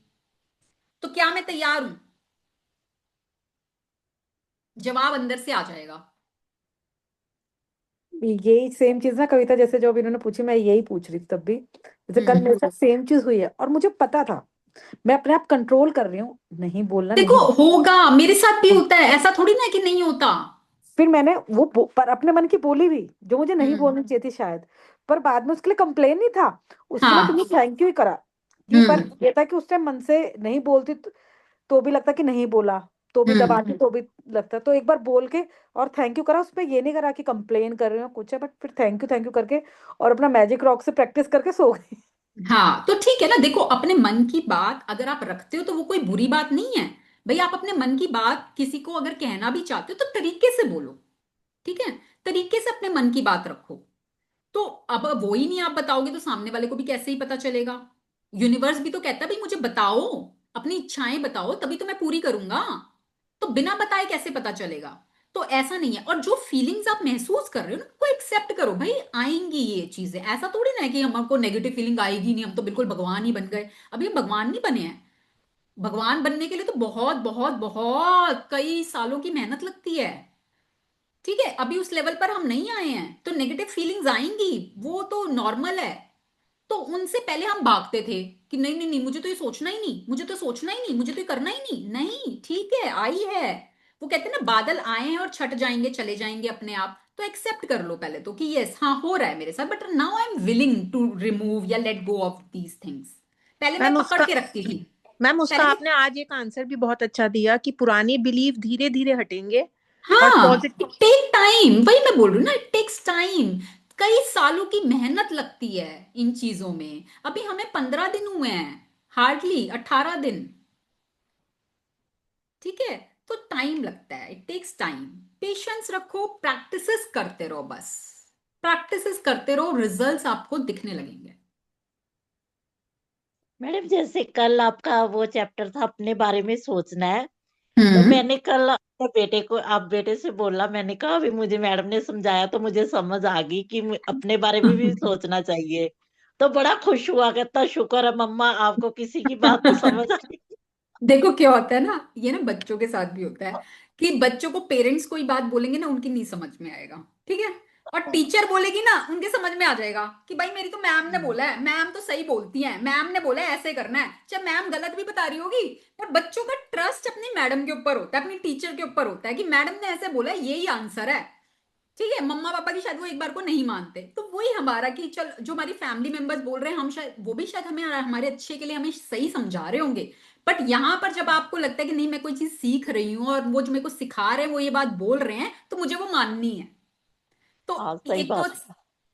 तो क्या मैं तैयार हूं? जवाब अंदर से आ जाएगा। यही सेम चीज ना कविता, जैसे जो अभी इन्होंने पूछी, मैं यही पूछ रही थी तब भी, जैसे कल मेरे साथ सेम चीज हुई है और मुझे पता था, मैं अपने आप कंट्रोल कर रही हूँ, नहीं बोलना, देखो नहीं होगा, मेरे साथ भी होता है, ऐसा थोड़ी ना है कि नहीं होता। फिर मैंने पर अपने मन की बोली भी, जो मुझे नहीं बोलनी चाहिए थी शायद, पर बाद में उसके लिए कंप्लेन नहीं था, उसके लिए तुम्हें थैंक यू ही करा कि, पर ये था कि उस टाइम मन से नहीं बोलती तो भी लगता कि नहीं बोला, तो भी दबाती तो भी लगता, तो एक बार बोल के और थैंक यू करा, उसमें ये नहीं करा कि कंप्लेन कर रही हूँ कुछ है, बट फिर थैंक यू करके और अपना मैजिक रॉक से प्रैक्टिस करके सो गई। हाँ तो ठीक है ना, देखो अपने मन की बात अगर आप रखते हो तो वो कोई बुरी बात नहीं है भाई। आप अपने मन की बात किसी को अगर कहना भी चाहते हो तो तरीके से बोलो, ठीक है, तरीके से अपने मन की बात रखो। तो अब वो ही नहीं आप बताओगे तो सामने वाले को भी कैसे ही पता चलेगा? यूनिवर्स भी तो कहता है भाई मुझे बताओ, अपनी इच्छाएं बताओ, तभी तो मैं पूरी करूंगा। तो बिना बताए कैसे पता चलेगा? तो ऐसा नहीं है। और जो फीलिंग्स आप महसूस कर रहे हो ना, उनको एक्सेप्ट करो भाई, आएंगी ये चीजें, ऐसा थोड़ी ना है कि हमको नेगेटिव फीलिंग आएगी नहीं, हम तो बिल्कुल भगवान ही बन गए। अभी हम भगवान नहीं बने हैं, भगवान बनने के लिए तो बहुत बहुत बहुत कई सालों की मेहनत लगती है। ठीक है, अभी उस लेवल पर हम नहीं आए हैं, तो नेगेटिव फीलिंग्स आएंगी, वो तो नॉर्मल है। तो उनसे पहले हम भागते थे कि नहीं नहीं नहीं, मुझे तो ये सोचना ही नहीं, मुझे तो सोचना ही नहीं, मुझे तो ये करना ही नहीं। नहीं, ठीक है, आई है, वो कहते हैं ना बादल आए हैं और छट जाएंगे, चले जाएंगे अपने आप। तो एक्सेप्ट कर लो पहले तो कि यस हाँ हो रहा है मेरे साथ, but now I am willing to remove या let go of these things. पहले मैं मैम पकड़ उसका के रखती थी, मैम उसका पहले मैं, आपने आज एक आंसर भी बहुत अच्छा दिया कि पुराने बिलीव धीरे धीरे हटेंगे और हाँ इट पॉजिटिव। टेक टाइम, वही मैं बोल रही हूँ ना, इट टेक्स टाइम। कई सालों की मेहनत लगती है इन चीजों में। अभी हमें 15 दिन हुए हैं, हार्डली 18 दिन, ठीक है। तो टाइम लगता है, इट टेक्स टाइम। पेशेंस रखो, प्रैक्टिसेस करते रहो, बस प्रैक्टिसेस करते रहो, रिजल्ट्स आपको दिखने लगेंगे। मैडम जैसे कल आपका वो चैप्टर था अपने बारे में सोचना है, तो मैंने कल अपने बेटे को, आप बेटे से बोला, मैंने कहा अभी मुझे मैडम ने समझाया तो मुझे समझ आ गई कि अपने बारे में भी सोचना चाहिए। तो बड़ा खुश हुआ, कहता शुक्र है मम्मा आपको किसी की बात तो समझ आई। देखो क्या होता है ना, ये ना बच्चों के साथ भी होता है कि बच्चों को पेरेंट्स कोई बात बोलेंगे ना, उनकी नहीं समझ में आएगा, ठीक है, और टीचर बोलेगी ना, उनके समझ में आ जाएगा कि भाई मेरी तो मैम ने बोला है, मैम तो सही बोलती है, मैम ने बोला है ऐसे करना है, चाहे मैम गलत भी बता रही होगी। पर बच्चों का ट्रस्ट अपनी मैडम के ऊपर होता है, अपनी टीचर के ऊपर होता है कि मैडम ने ऐसे बोला है, यही आंसर है। ठीक है, मम्मा पापा की शायद वो एक बार को नहीं मानते, तो वही हमारा कि चल जो हमारी फैमिली मेंबर्स बोल रहे हैं, हम शायद वो भी शायद हमें हमारे अच्छे के लिए हमें सही समझा रहे होंगे। बट यहाँ पर जब आपको लगता है कि नहीं मैं कोई चीज सीख रही हूँ और वो जो मेरे को सिखा रहे हैं वो ये बात बोल रहे हैं, तो मुझे वो माननी है। तो हाँ सही एक तो बात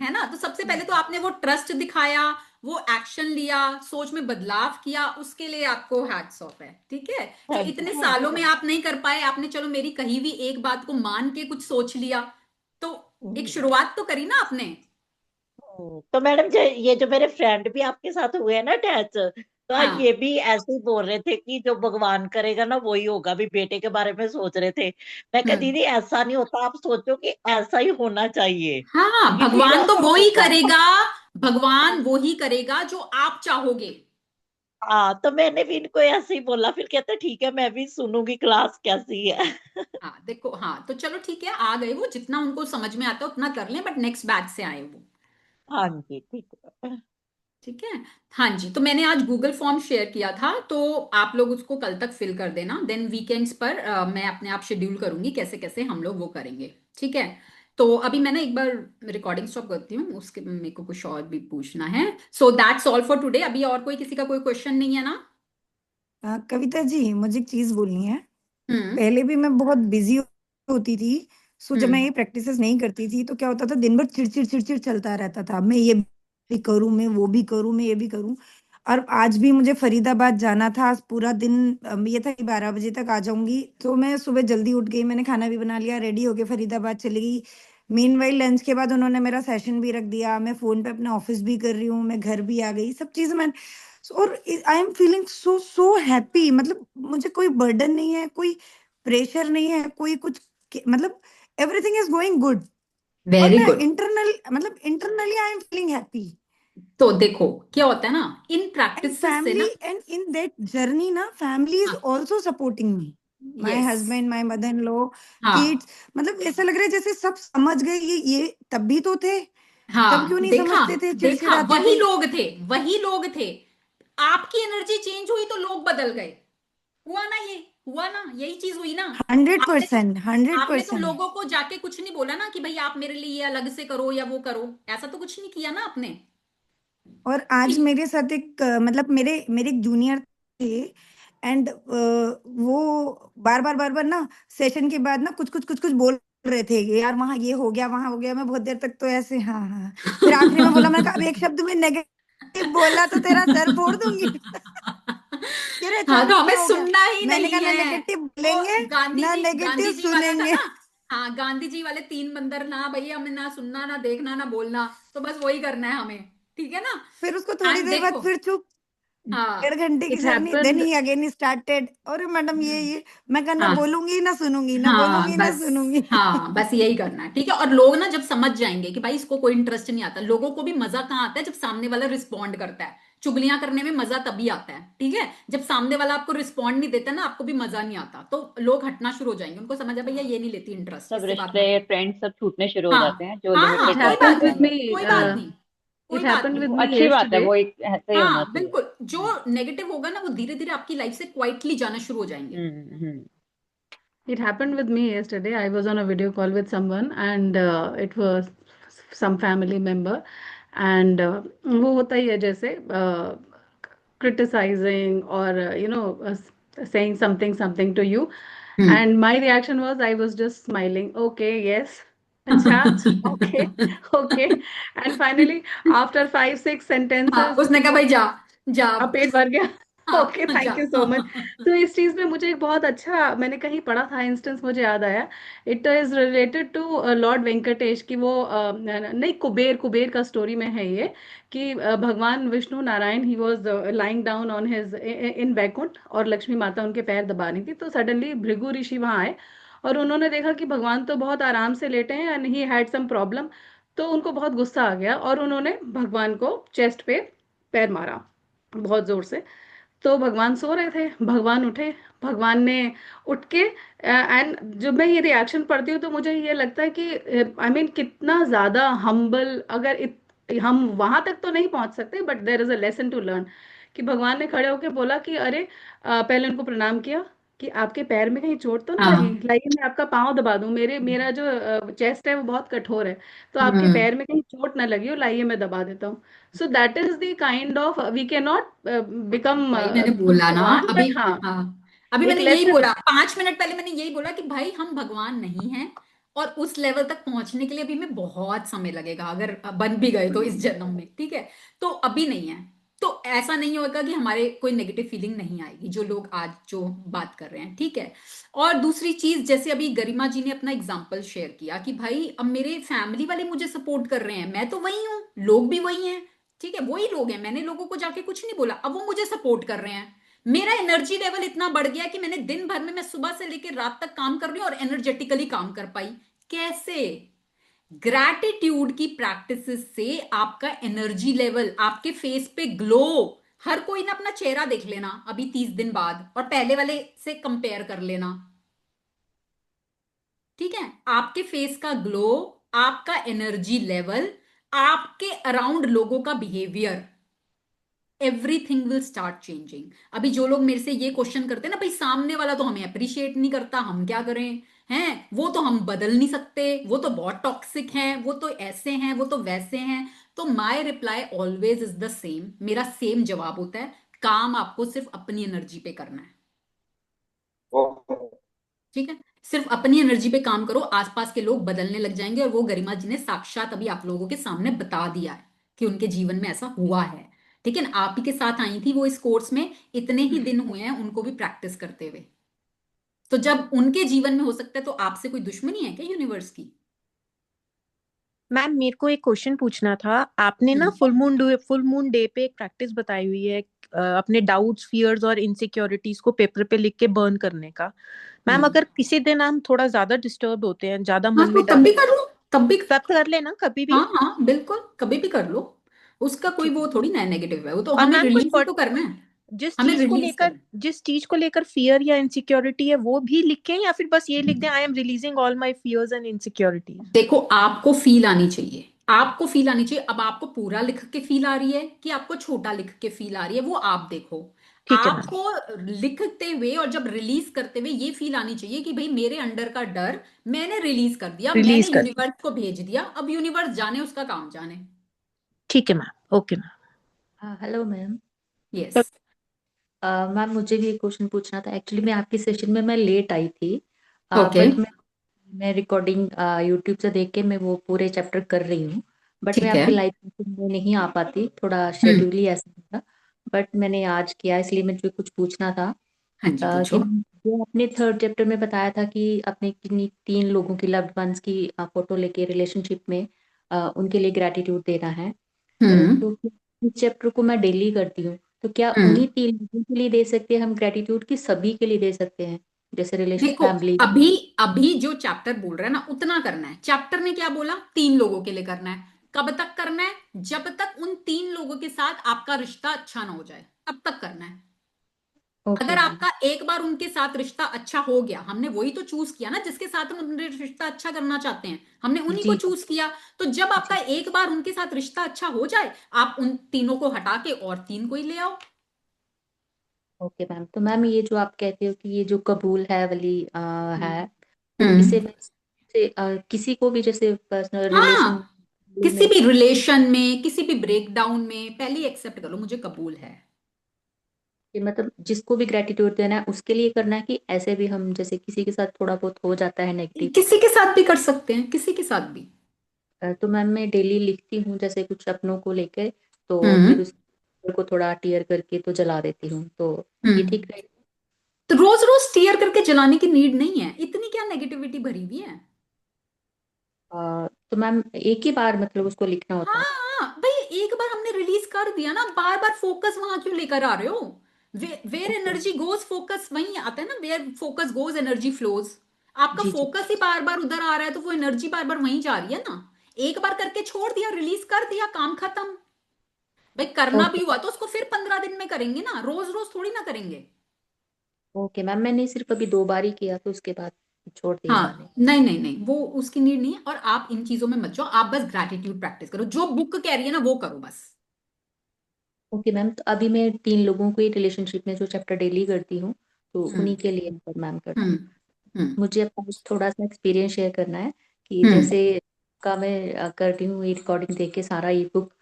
है ना, तो सबसे पहले तो आपने वो ट्रस्ट दिखाया, वो एक्शन लिया, सोच में बदलाव किया, उसके लिए आपको हैट्स ऑफ है। ठीक है, जो है। इतने सालों में आप नहीं कर पाए, आपने चलो मेरी कही हुई एक बात को मान के कुछ सोच लिया, तो एक शुरुआत तो करी ना आपने। तो मैडम ये जो मेरे फ्रेंड भी आपके साथ हुए हैं ना अटैच, तो हाँ ये भी ऐसे ही बोल रहे थे कि जो भगवान करेगा ना वही होगा, भी बेटे के बारे में सोच रहे थे। मैं कहा दीदी ऐसा नहीं होता, आप सोचो कि ऐसा ही होना चाहिए, हाँ, क्योंकि फिर भगवान तो ऐसा वो ही होगा। करेगा, भगवान वो ही करेगा जो आप चाहोगे। हाँ तो मैंने भी इनको ऐसे ही बोला, फिर कहते ठीक है मैं भी सुनूंगी क्लास कैसी है। हाँ देखो, हाँ तो चलो ठीक है, आ गए वो, जितना उनको समझ में आता है उतना कर लें, बट नेक्स्ट बैच से आए वो। हाँ जी ठीक है। ठीक है। हाँ जी, तो मैंने आज गूगल फॉर्म शेयर किया था, तो आप लोग उसको कल तक फिल कर देना। देन वीकेंड्स पर मैं अपने आप शेड्यूल करूंगी कैसे कैसे हम लोग वो करेंगे। ठीक है। तो अभी मैं ना एक बार रिकॉर्डिंग स्टॉप करती हूँ, उसके मेरे को कुछ और भी पूछना है। So that's all for today. अभी और कोई किसी का कोई क्वेश्चन नहीं है ना? कविता जी, मुझे एक चीज बोलनी है। हम्म। पहले भी मैं बहुत बिजी होती थी, सो जब मैं हम्म। ये प्रैक्टिसेस नहीं करती थी तो क्या होता था, दिन भर चिड़चिड़ चिड़चिड़ चलता रहता था। मैं ये भी करूं, मैं वो भी करूं, मैं ये भी करूं। और आज भी मुझे फरीदाबाद जाना था। आज पूरा दिन ये था कि 12 बजे तक आ जाऊंगी, तो मैं सुबह जल्दी उठ गई, मैंने खाना भी बना लिया, रेडी होके फरीदाबाद चली गई। मीनवाइल लंच के बाद उन्होंने मेरा सेशन भी रख दिया, मैं फोन पे अपना ऑफिस भी कर रही हूँ, मैं घर भी आ गई, सब चीजें मैं। और I am feeling so so happy. मतलब मुझे कोई बर्डन नहीं है, कोई प्रेशर नहीं है, कोई कुछ मतलब एवरीथिंग इज गोइंग गुड। और वेरी मैं good. Internally I am feeling happy. तो देखो क्या होता है ना, इन एंड प्रैक्टिसेस से फैमिली, ना। एंड इन दैट जर्नी ना, family is also supporting me, my yes. Husband, my mother in law, हाँ। किड्स। मतलब ऐसा लग रहा है जैसे सब समझ गए, ये तब भी तो थे, तब क्यों हाँ, नहीं देखा। समझते थे, देखा, चिड़चिड़ाते वही थे। लोग थे, वही लोग थे। आपकी एनर्जी चेंज हुई तो लोग बदल गए। हुआ ना ये? हुआ ना, यही चीज हुई ना। हंड्रेड आपने तो परसेंट हंड्रेड आपने तो परसेंट लोगों को जाके कुछ नहीं बोला ना कि भाई आप मेरे लिए ये अलग से करो या वो करो। ऐसा तो कुछ नहीं किया ना आपने। और आज ठीक। मेरे साथ एक मतलब मेरे मेरे एक जूनियर थे। एंड वो बार बार ना सेशन के बाद ना कुछ कुछ बोल रहे थे कि यार वहां ये हो गया, वहां हो गया। मैं बहुत देर तक तो ऐसे हाँ हाँ। फिर आखिरी में बोला, मैंने कहा अब एक शब्द में नेगेटिव बोला तो तेरा सर फोड़ दूंगी। कह रहे अच्छा हाँ, तो क्या हमें हो गया। सुनना ही मैंने कहा नहीं ना है। नेगेटिव वो बोलेंगे, ना गांधी नेगेटिव जी वाला था सुनेंगे। ना। हाँ, गांधी जी वाले 3 बंदर ना, भैया हमें ना सुनना, ना देखना, ना बोलना। तो बस वही करना है हमें। ठीक है ना? फिर उसको थोड़ी एंड देर बाद देखो। फिर चुप। हाँ। 1.5 घंटे की It journey, then happened. He again started. और मैडम ये मैं कहा ना हाँ। बोलूंगी ना सुनूंगी, ना हाँ बोलूंगी ना बस। सुनूंगी। हाँ बस यही करना है। ठीक है। और लोग ना जब समझ जाएंगे कि भाई इसको कोई इंटरेस्ट नहीं आता। लोगों को भी मजा कहाँ आता है, जब सामने वाला रिस्पॉन्ड करता है। चुगलियां करने में मजा तभी आता है। ठीक है। जब सामने वाला आपको रिस्पॉन्ड नहीं देता ना, आपको भी मजा नहीं आता, तो लोग हटना शुरू हो जाएंगे। उनको समझ आ भैया ये नहीं लेती इंटरेस्ट, सब इससे बात रिश्ते मत करो। फ्रेंड्स सब छूटने शुरू हो हाँ। जाते हैं जो हाँ हाँ, It लिमिटेड कोई रहते हैं happened बात अपने with नहीं, अंदर। me. कोई बात नहीं, It कोई बात happened नहीं। with वो me अच्छी बात है, yesterday. वो एक ऐसा ही होना हाँ चाहिए। बिल्कुल, जो नेगेटिव होगा ना वो धीरे धीरे आपकी लाइफ से क्वाइटली जाना शुरू हो जाएंगे। हम्म। It happened with me yesterday. I was on a video call with someone, and it was some family member, and वो होता ही है जैसे criticizing or saying something to you, hmm. and my reaction was I was just smiling. Okay, yes. अच्छा, okay, okay. And finally, after 5, 6 हाँ, sentences, उसने कहा भाई जा, जा अब अब। पेट भर गया। ओके, हाँ जा। Thank you so much. तो इस चीज में मुझे एक बहुत अच्छा, मैंने कहीं पढ़ा था इंस्टेंस, मुझे याद आया। It is related to Lord Venkatesh की वो नहीं, कुबेर, कुबेर का स्टोरी में है ये, कि भगवान Vishnu Narayan he was lying down on his in Vaikuntha, और लक्ष्मी माता उनके पैर दबा रही थी। तो सडनली भृगु ऋषि वहां आए, और उन्होंने देखा कि भगवान तो बहुत आराम से लेटे हैं, and he had some problem. तो उनको बहुत गुस्सा आ गया, और उन्होंने भगवान को चेस्ट पे पैर मारा बहुत जोर से। तो भगवान सो रहे थे, भगवान उठे, भगवान ने उठ के, एंड जब मैं ये रिएक्शन पढ़ती हूँ तो मुझे ये लगता है कि आई मीन कितना ज्यादा हम्बल, अगर हम वहां तक तो नहीं पहुंच सकते, but there is a lesson to learn. कि भगवान ने खड़े होकर बोला कि अरे, पहले उनको प्रणाम किया कि आपके पैर में कहीं चोट तो नहीं लगी, हाँ। लाइए मैं आपका पाँव दबा दूं, मेरा जो चेस्ट है वो बहुत कठोर है, तो आपके हम्म। पैर में कहीं चोट ना लगी हो, लाइए मैं दबा देता हूँ। So that is the kind of, we can not become भाई मैंने बोला ना भगवान, अभी। बट हाँ, हाँ, अभी एक मैंने यही लेसन। बोला 5 मिनट पहले, मैंने यही बोला कि भाई हम भगवान नहीं हैं। और उस लेवल तक पहुंचने के लिए अभी में बहुत समय लगेगा, अगर बन भी गए तो इस जन्म में। ठीक है। तो अभी नहीं है। तो ऐसा नहीं होगा कि हमारे कोई नेगेटिव फीलिंग नहीं आएगी, जो लोग आज जो बात कर रहे हैं। ठीक है। और दूसरी चीज, जैसे अभी गरिमा जी ने अपना एग्जाम्पल शेयर किया कि भाई अब मेरे फैमिली वाले मुझे सपोर्ट कर रहे हैं, मैं तो वही हूँ, लोग भी वही हैं। ठीक है, वही लोग हैं, मैंने लोगों को जाके कुछ नहीं बोला, अब वो मुझे सपोर्ट कर रहे हैं। मेरा एनर्जी लेवल इतना बढ़ गया कि मैंने दिन भर में, मैं सुबह से लेकर रात तक काम कर रही हूँ और एनर्जेटिकली काम कर पाई। कैसे? ग्रैटिट्यूड की प्रैक्टिस से आपका एनर्जी लेवल, आपके फेस पे ग्लो। हर कोई ना अपना चेहरा देख लेना अभी 30 दिन बाद, और पहले वाले से कंपेयर कर लेना। ठीक है। आपके फेस का ग्लो, आपका एनर्जी लेवल, आपके अराउंड लोगों का behaviour, everything will start changing. अभी जो लोग मेरे से ये क्वेश्चन करते हैं ना, भाई सामने वाला तो हमें अप्रिशिएट नहीं करता, हम क्या करें, हैं वो तो हम बदल नहीं सकते, वो तो बहुत टॉक्सिक हैं, वो तो ऐसे हैं, वो तो वैसे हैं। तो my reply always is the same, मेरा सेम जवाब होता है, काम आपको सिर्फ अपनी एनर्जी पे करना है। ठीक है, सिर्फ अपनी एनर्जी पे काम करो, आसपास के लोग बदलने लग जाएंगे। और वो गरिमा जी ने साक्षात अभी आप लोगों के सामने बता दिया है कि उनके जीवन में ऐसा हुआ है। ठीक है ना, आप ही के साथ आई थी वो इस कोर्स में, इतने ही दिन हुए हैं उनको भी प्रैक्टिस करते हुए। तो जब उनके जीवन में हो सकता है, तो आपसे कोई दुश्मनी है क्या यूनिवर्स की? मैम मेरे को एक क्वेश्चन पूछना था। आपने ना फुल मून डे पे एक प्रैक्टिस बताई हुई है अपने डाउट्स, फियर्स और इनसिक्योरिटीज को पेपर पे लिख के बर्न करने का। मैम अगर किसी दिन हम थोड़ा ज्यादा डिस्टर्ब होते हैं, ज्यादा हाँ मन तो में तब डर, भी कर लो, तब भी तब कर लेना कभी भी। हाँ हाँ बिल्कुल, कभी भी कर लो। उसका कोई ठीक वो है। थोड़ी ना नेगेटिव है, वो तो और हमें मैम रिलीज ही तो करना है, हमें रिलीज करना है। जिस चीज को लेकर फियर या इनसिक्योरिटी है वो भी लिखें, या फिर बस ये लिख दें I am releasing all my fears and insecurities. देखो आपको फील आनी चाहिए, आपको फील आनी चाहिए। अब आपको पूरा लिख के फील आ रही है कि आपको छोटा लिख के फील आ रही है, वो आप देखो। ठीक है मैम। आपको लिखते हुए और जब रिलीज करते हुए ये फील आनी चाहिए कि भाई मेरे अंडर का डर मैंने रिलीज कर दिया, मैंने रिलीज कर। यूनिवर्स को भेज दिया, अब यूनिवर्स जाने उसका काम जाने। ठीक है ma'am. Okay ma'am. Hello ma'am. Yes. Ma'am मुझे भी एक क्वेश्चन पूछना था। एक्चुअली मैं आपकी सेशन में मैं लेट आई थी, ओके बट मैं रिकॉर्डिंग यूट्यूब से देख के मैं वो पूरे चैप्टर कर रही हूँ। बट मैं ठीक है। आपके लाइव सेशन में नहीं आ पाती, थोड़ा हम्म, शेड्यूल ही ऐसा था। बट मैंने आज किया, इसलिए मुझे कुछ पूछना था हाँ जी कि पूछो। जो आपने थर्ड चैप्टर में बताया था कि अपने किन्हीं 3 लोगों की, लव्ड वंस की फोटो लेके रिलेशनशिप में उनके लिए ग्रेटिट्यूड देना है। हम्म तो इस चैप्टर को मैं डेली करती हूँ, तो क्या हम्म उन्हीं 3 लोगों के लिए दे सकते हैं हम ग्रेटिट्यूड, की सभी के लिए दे सकते हैं, जैसे रिलेशन, देखो, फैमिली? अभी अभी जो चैप्टर बोल रहा है ना उतना करना है। चैप्टर ने क्या बोला, 3 लोगों के लिए करना है। कब तक करना है, जब तक उन 3 लोगों के साथ आपका रिश्ता अच्छा ना हो जाए, अब तक करना है। ओके अगर मैम। आपका एक बार उनके साथ रिश्ता अच्छा हो गया, हमने वही तो चूज किया ना जिसके साथ हम रिश्ता अच्छा करना चाहते हैं, हमने उन्हीं को जी चूज किया। तो जब आपका जी। एक बार उनके साथ रिश्ता अच्छा हो जाए, आप उन तीनों को हटा के और 3 को ही ले आओ। ओके मैम, तो मैम ये जो आप कहते हो कि ये जो कबूल है वाली है, तो इसे हम्म मैं किसी को भी, जैसे पर्सनल रिलेशन हाँ, किसी में, भी रिलेशन में, किसी भी ब्रेकडाउन में पहले एक्सेप्ट करो, मुझे कबूल है। कि मतलब जिसको भी ग्रेटिट्यूड देना है उसके लिए करना है, कि ऐसे भी हम जैसे किसी के साथ थोड़ा बहुत हो जाता है नेगेटिव? किसी के साथ भी कर सकते हैं, किसी के साथ भी। तो मैम मैं डेली लिखती हूँ जैसे कुछ अपनों को लेकर, तो हम्म फिर उस को थोड़ा टीयर करके तो जला देती हूँ, तो ये हम्म ठीक रहेगा? तो रोज रोज टीयर करके जलाने की नीड नहीं है, इतनी क्या नेगेटिविटी भरी हुई है। तो मैम एक ही बार मतलब उसको लिखना होता हाँ है? हाँ भाई, एक बार हमने रिलीज कर दिया ना, बार बार फोकस वहां क्यों लेकर आ रहे हो? Where okay. Energy goes focus वहीं आता है ना, where focus goes energy flows. आपका जी जी। फोकस ही बार बार उधर आ रहा है, तो वो एनर्जी बार बार वहीं जा रही है ना। एक बार करके छोड़ दिया, रिलीज कर दिया, काम खत्म। भाई करना भी ओके। हुआ तो उसको फिर 15 दिन में करेंगे ना, रोज रोज थोड़ी ना करेंगे। ओके मैम, मैंने सिर्फ अभी 2 बार ही किया, तो उसके बाद छोड़ दिया हाँ मैंने। नहीं नहीं नहीं, वो उसकी नीड नहीं है। और आप इन चीजों में मत जाओ, आप बस ग्रैटिट्यूड प्रैक्टिस करो, जो बुक कह रही है ना वो करो बस। ओके मैम, तो अभी मैं 3 लोगों को ही रिलेशनशिप में जो चैप्टर डेली करती हूँ, तो हम्म उन्हीं के लिए पर मैम करना है। हम्म हम्म मुझे अपना थोड़ा सा एक्सपीरियंस शेयर करना है कि हम्म जैसे का मैं कर रही हूँ ये रिकॉर्डिंग देख के सारा ई बुक।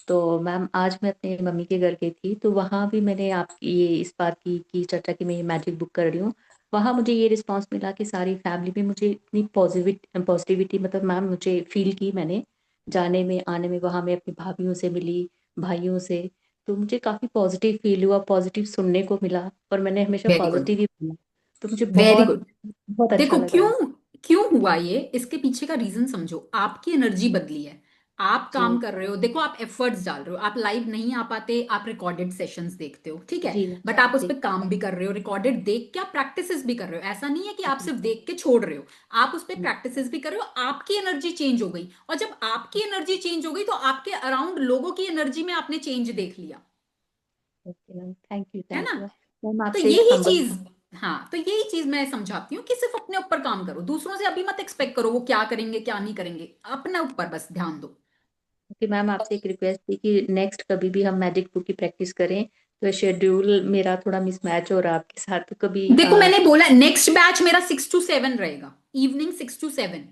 तो मैम आज मैं अपने मम्मी के घर गई थी, तो वहाँ भी मैंने आपकी ये इस बात की चर्चा की मैं ये मैजिक बुक कर रही हूँ। वहाँ मुझे ये रिस्पांस मिला कि सारी फैमिली में मुझे इतनी पॉजिटिविटी, मतलब मैम मुझे फील की मैंने जाने में आने में। वहाँ मैं अपनी भाभीयों से मिली, भाइयों से, तो मुझे काफ़ी पॉजिटिव फील हुआ, पॉजिटिव सुनने को मिला, और मैंने हमेशा वेरी गुड, पॉजिटिव ही बोला। तो मुझे वेरी बहुत गुड। बहुत अच्छा देखो लगा। क्यों क्यों हुआ ये, इसके पीछे का रीजन समझो। आपकी एनर्जी बदली है, आप काम जी कर रहे हो, देखो आप एफर्ट्स डाल रहे हो, आप लाइव नहीं आ पाते, आप रिकॉर्डेड सेशंस देखते हो, ठीक है, जी बट आप उस जी पर काम भी कर रहे हो, रिकॉर्डेड देख के आप प्रैक्टिसेस भी कर रहे हो। ऐसा नहीं है कि आप जी सिर्फ देख के छोड़ रहे हो, आप उस पर जी। प्रैक्टिसेस भी कर रहे हो। आपकी एनर्जी चेंज हो गई, और जब आपकी एनर्जी चेंज हो गई तो आपके अराउंड लोगों की एनर्जी में आपने चेंज देख लिया, ओके मैम, थैंक यू है थैंक ना। यू। मैम तो आपसे एक यही हम्बल। चीज, हाँ तो यही चीज मैं समझाती हूँ कि सिर्फ अपने ऊपर काम करो, दूसरों से अभी मत एक्सपेक्ट करो वो क्या करेंगे क्या नहीं करेंगे, अपने ऊपर बस ध्यान दो। कि मैम आपसे एक रिक्वेस्ट थी कि नेक्स्ट कभी भी हम मैजिक बुक की प्रैक्टिस करें, तो शेड्यूल मेरा थोड़ा मिसमैच हो रहा है आपके साथ, तो कभी देखो मैंने बोला नेक्स्ट बैच मेरा 6 to 7 रहेगा, evening 6 to 7।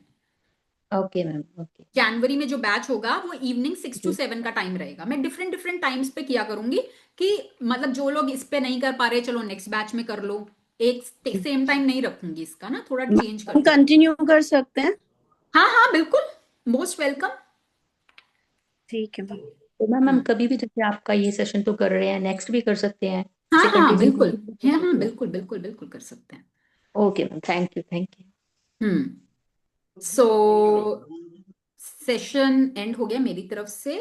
Okay ma'am, okay जनवरी में जो बैच होगा वो इवनिंग 6 to 7 का टाइम रहेगा। मैं डिफरेंट डिफरेंट टाइम्स पे किया करूंगी कि मतलब जो लोग इस पे नहीं कर पा रहे चलो नेक्स्ट बैच में कर लो, एक सेम टाइम नहीं रखूंगी इसका ना, थोड़ा चेंज कर हम कंटिन्यू कर सकते हैं। हाँ हाँ बिल्कुल, मोस्ट वेलकम। ठीक है मैम। तो मैम हम कभी भी जैसे आपका ये सेशन तो कर रहे हैं, नेक्स्ट भी कर सकते हैं, हाँ इसे हाँ कंटिन्यू बिल्कुल, हाँ हाँ बिल्कुल बिल्कुल बिल्कुल कर सकते हैं। Okay ma'am, thank you. So session and हो गया मेरी तरफ से।